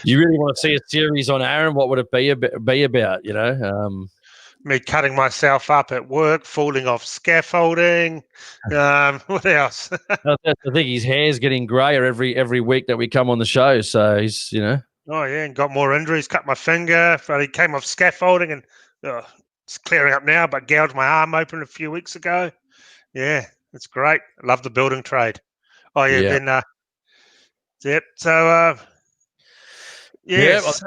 You really want to see a series on Aaron? What would it be about? You know, me cutting myself up at work, falling off scaffolding. What else? I think his hair's getting grayer every week that we come on the show. So he's, you know. Oh yeah, and got more injuries. Cut my finger. He came off scaffolding, and it's clearing up now. But gouged my arm open a few weeks ago. Yeah, it's great. I love the building trade. Oh yeah, then yep. So yes,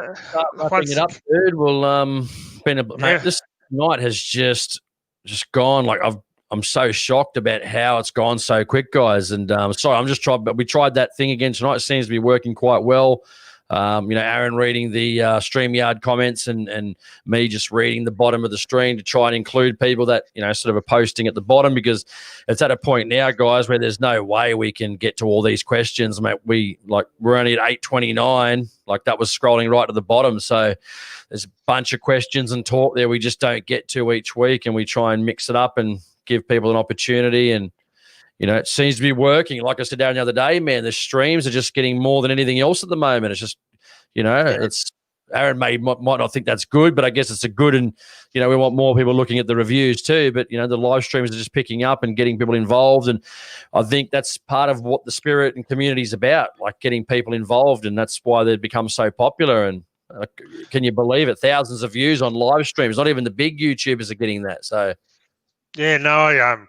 wrapping it up, dude. Well, mate, this night has just gone. Like I'm so shocked about how it's gone so quick, guys. And sorry, I'm just trying. But we tried that thing again tonight. It seems to be working quite well. Aaron reading the StreamYard comments and me just reading the bottom of the stream to try and include people that, sort of are posting at the bottom, because it's at a point now, guys, where there's no way we can get to all these questions, mate. We're only at 8:29. Like, that was scrolling right to the bottom. So there's a bunch of questions and talk there we just don't get to each week, and we try and mix it up and give people an opportunity. And it seems to be working. Like I said down the other day, man, the streams are just getting more than anything else at the moment. It's just, it's Aaron might not think that's good, but I guess it's a good, and, we want more people looking at the reviews too. But, the live streams are just picking up and getting people involved. And I think that's part of what the spirit and community is about, like getting people involved. And that's why they've become so popular. And can you believe it? Thousands of views on live streams. Not even the big YouTubers are getting that. So, yeah, no,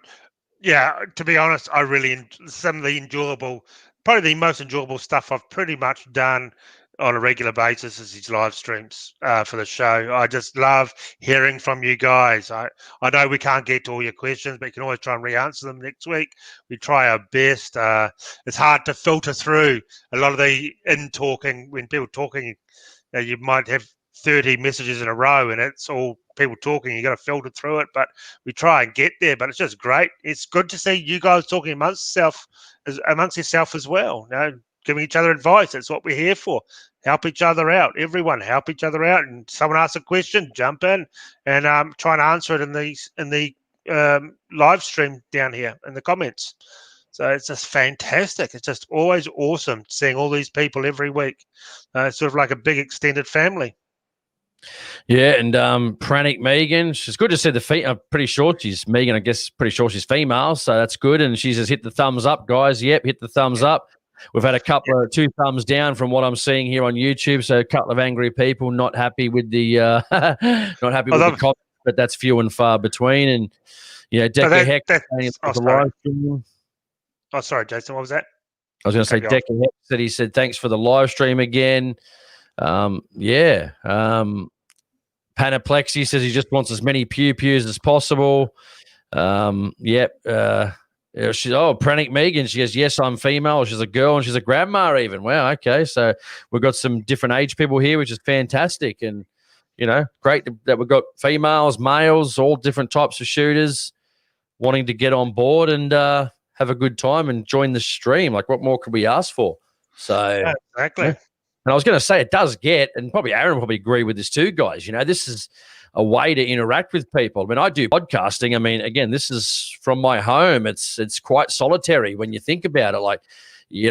yeah, to be honest, I really some of the probably the most enjoyable stuff I've pretty much done on a regular basis is these live streams for the show. I just love hearing from you guys. I know we can't get to all your questions, but you can always try and re-answer them next week. We try our best. It's hard to filter through a lot of the talking. When people talking, you might have 30 messages in a row and it's all people talking. You got to filter through it, but we try and get there. But it's just great. It's good to see you guys talking amongst yourself as well. Giving each other advice. That's what we're here for. Help each other out. Everyone help each other out. And someone asks a question, jump in and try and answer it in the live stream down here in the comments. So it's just fantastic. It's just always awesome seeing all these people every week. It's sort of like a big extended family. Yeah, and Pranic Megan, she's good to see the feet. I'm pretty sure she's Megan. I guess pretty sure she's female, so that's good. And she says, "Hit the thumbs up, guys." Yep, hit the thumbs up. We've had a couple of 2 thumbs down from what I'm seeing here on YouTube. So a couple of angry people not happy with the the comments, but that's few and far between. And Decker Heck. Oh, sorry, Jason. What was that? I was going to say Decker Heck said he said thanks for the live stream again. Panaplexi says he just wants as many pew-pews as possible. Pranic Megan, she goes, yes, I'm female. She's a girl and she's a grandma even. Wow, okay. So we've got some different age people here, which is fantastic. And, great that we've got females, males, all different types of shooters wanting to get on board and have a good time and join the stream. Like, what more could we ask for? So exactly. Yeah. And I was going to say, it does get, and probably Aaron will probably agree with this too, guys. This is a way to interact with people. I mean, I do podcasting. I mean, again, this is from my home. It's quite solitary when you think about it. Like,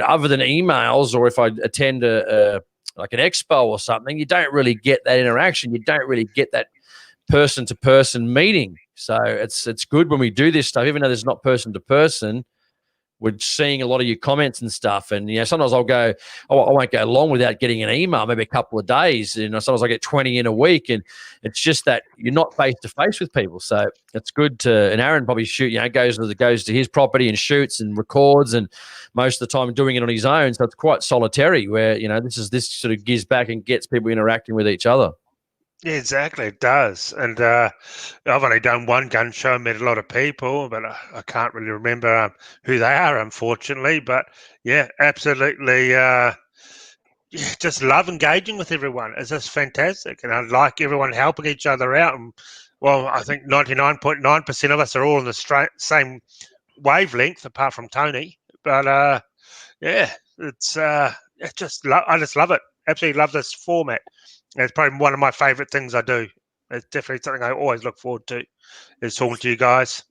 other than emails, or if I attend like an expo or something, you don't really get that interaction. You don't really get that person-to-person meeting. So it's good when we do this stuff, even though there's not person-to-person. We're seeing a lot of your comments and stuff. And, sometimes I'll go, I won't go long without getting an email, maybe a couple of days. Sometimes I get 20 in a week. And it's just that you're not face-to-face with people. So it's good to – and Aaron probably goes to his property and shoots and records, and most of the time doing it on his own. So it's quite solitary where, this sort of gives back and gets people interacting with each other. Yeah, exactly. It does. And I've only done one gun show, met a lot of people, but I can't really remember who they are, unfortunately. But yeah, absolutely. Yeah, just love engaging with everyone. It's just fantastic. And I like everyone helping each other out. And well, I think 99.9% of us are all in the same wavelength, apart from Tony. But yeah, I just love it. Absolutely love this format. And it's probably one of my favourite things I do. It's definitely something I always look forward to. Is talking to you guys.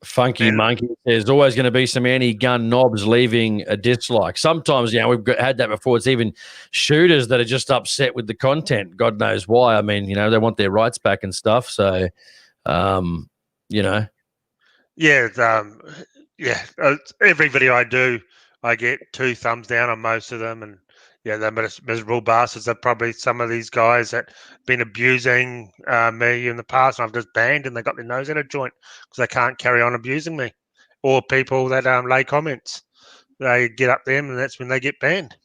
Funky And Monkey, there's always going to be some anti-gun knobs leaving a dislike. Sometimes, had that before. It's even shooters that are just upset with the content. God knows why. I mean, they want their rights back and stuff. So, um, you know, yeah, yeah. Every video I do, I get 2 thumbs down on most of them, and yeah, they're miserable bastards. They're probably some of these guys that been abusing me in the past, and I've just banned, and they got their nose in a joint because they can't carry on abusing me, or people that lay comments. They get up them, and that's when they get banned.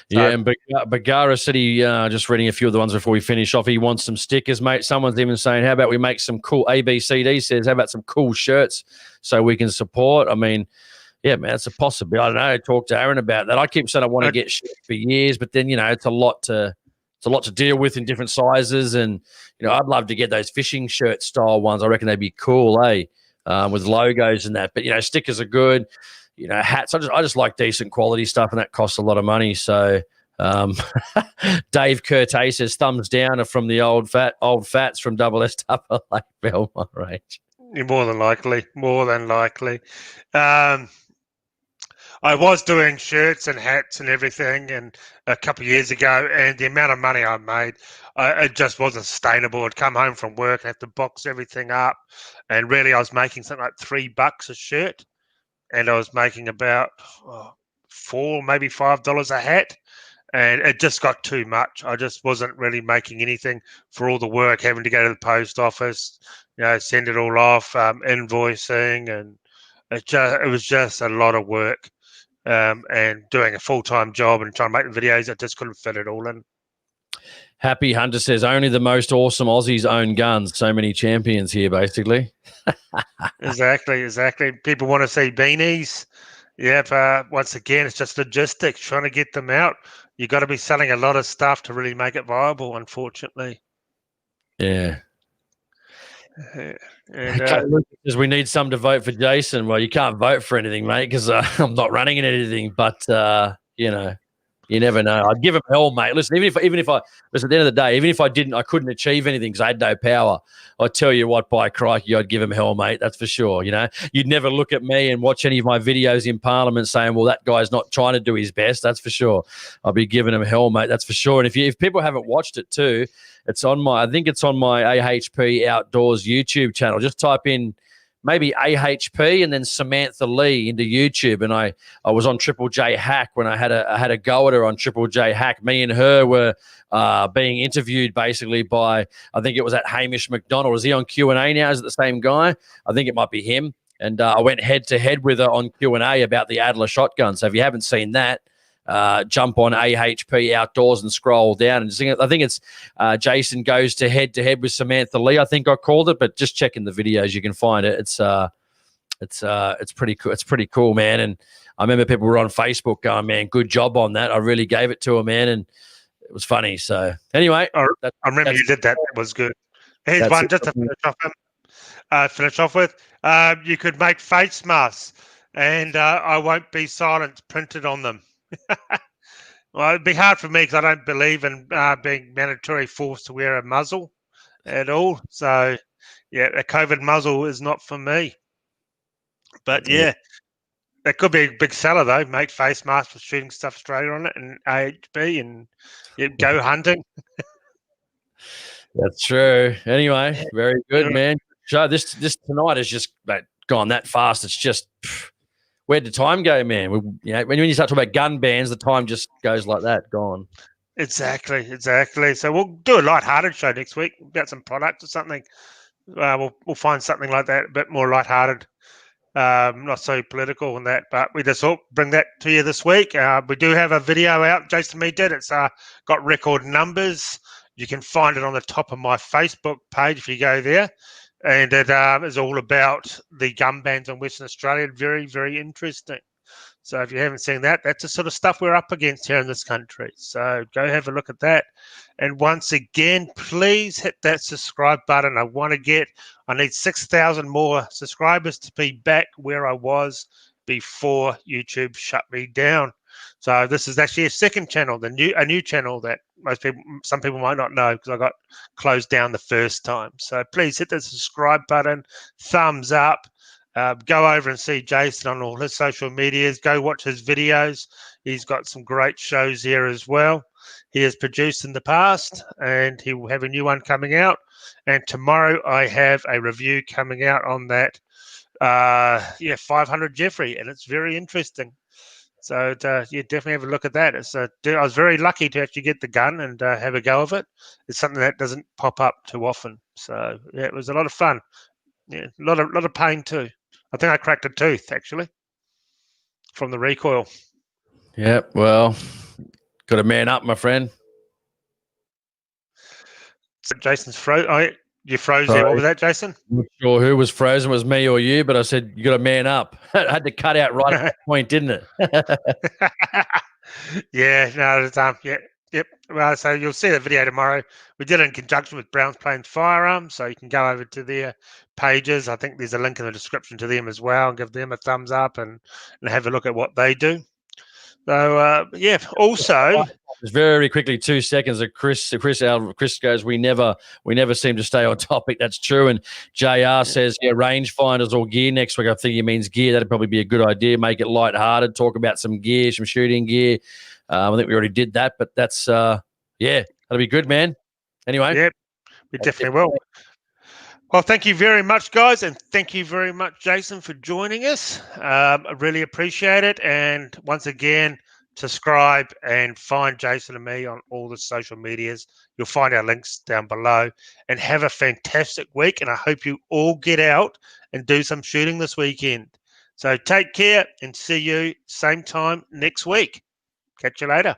yeah. So And Bagara said just reading a few of the ones before we finish off. He wants some stickers, mate. Someone's even saying, "How about we make some cool?" ABCD says, "How about some cool shirts so we can support?" I mean, yeah, man, it's a possibility. I don't know. Talk to Aaron about that. I keep saying I want to get shit for years, but then it's a lot to deal with in different sizes, and I'd love to get those fishing shirt style ones. I reckon they'd be cool, with logos and that. But stickers are good. Hats. I just like decent quality stuff, and that costs a lot of money. So. Dave Curte says thumbs down from the old fats from Double S Double A Belmont Range. more than likely, more than likely. I was doing shirts and hats and everything, and a couple of years ago, and the amount of money I made, it just wasn't sustainable. I'd come home from work and have to box everything up, and really, I was making something like $3 a shirt, and I was making about $4, maybe $5 a hat, and it just got too much. I just wasn't really making anything for all the work, having to go to the post office, send it all off, invoicing, and it was just a lot of work. And doing a full-time job and trying to make the videos, I just couldn't fit it all in. Happy Hunter says only the most awesome Aussies own guns. So many champions here, basically. Exactly. People want to see beanies. Yeah, once again, it's just logistics, trying to get them out. You got to be selling a lot of stuff to really make it viable, unfortunately. Yeah. And because we need some to vote for Jason. Well, you can't vote for anything, mate, because I'm not running in anything. But you never know. I'd give him hell, mate. Listen, even if I listen, at the end of the day, even if I couldn't achieve anything because I had no power. I tell you what, by crikey, I'd give him hell, mate. That's for sure. You'd never look at me and watch any of my videos in Parliament saying, "Well, that guy's not trying to do his best." That's for sure. I'll be giving him hell, mate. That's for sure. And if people haven't watched it too, I think it's on my AHP Outdoors YouTube channel. Just type in maybe AHP and then Samantha Lee into YouTube. And I was on Triple J Hack when I had a go at her on Triple J Hack. Me and her were being interviewed basically by, I think it was at Hamish McDonald. Is he on Q&A now? Is it the same guy? I think it might be him. And I went head to head with her on Q&A about the Adler shotgun. So if you haven't seen that, jump on AHP Outdoors and scroll down and sing it. I think it's Jason goes to head with Samantha Lee. I think I called it, but just checking the videos, you can find it. It's pretty cool. It's pretty cool, man. And I remember people were on Facebook going, "Man, good job on that." I really gave it to her, man, and it was funny. So anyway, I remember you did that. That was good. Here's one just to finish off with. You could make face masks, and I won't be silent printed on them. Well, it'd be hard for me because I don't believe in being mandatory forced to wear a muzzle at all. So, yeah, a COVID muzzle is not for me. But yeah, that could be a big seller though. Make face masks with Shooting Stuff Australia on it and AHP and go hunting. That's true. Anyway, very good, man. So this tonight is just gone that fast. It's just where'd the time go, man? When you start talking about gun bans, the time just goes like that, gone. Exactly. So we'll do a light-hearted show next week about some products or something. We'll find something like that, a bit more light-hearted, not so political and that. But we just thought bring that to you this week. We do have a video out. Jason Me did. It's got record numbers, You can find it on the top of my Facebook page if you go there. And it is all about the gun bans in Western Australia. Very, very interesting. So if you haven't seen that, that's the sort of stuff we're up against here in this country. So go have a look at that. And once again, please hit that subscribe button. I need 6,000 more subscribers to be back where I was before YouTube shut me down. So this is actually a second channel, a new channel that some people might not know because I got closed down the first time. So please hit the subscribe button, thumbs up. Go over and see Jason on all his social medias. Go watch his videos. He's got some great shows here as well. He has produced in the past, and he will have a new one coming out. And tomorrow I have a review coming out on that 500 Jeffrey, and it's very interesting. So definitely have a look at that. I was very lucky to actually get the gun and have a go of it. It's something that doesn't pop up too often. So yeah, it was a lot of fun. Yeah, a lot of pain too. I think I cracked a tooth actually from the recoil. Yeah, well, got to man up, my friend. So Jason's froze. You froze there. What was that, Jason? I'm not sure who was frozen, was me or you, but I said you got to man up. I had to cut out right at that point, didn't it? Yeah, no, yep. Well, so you'll see the video tomorrow. We did it in conjunction with Brown's Plains Firearm, so you can go over to their pages. I think there's a link in the description to them as well, and give them a thumbs up and have a look at what they do. So yeah. Also, just very quickly, 2 seconds. Chris goes, we never seem to stay on topic. That's true. And JR says, yeah, rangefinders or gear next week. I think he means gear. That'd probably be a good idea. Make it lighthearted. Talk about some gear, some shooting gear. I think we already did that, but that's that'll be good, man. Anyway, yeah, we definitely will. Well, thank you very much, guys, and thank you very much, Jason, for joining us. I really appreciate it. And once again, subscribe and find Jason and me on all the social medias. You'll find our links down below. And have a fantastic week. And I hope you all get out and do some shooting this weekend. So take care and see you same time next week. Catch you later.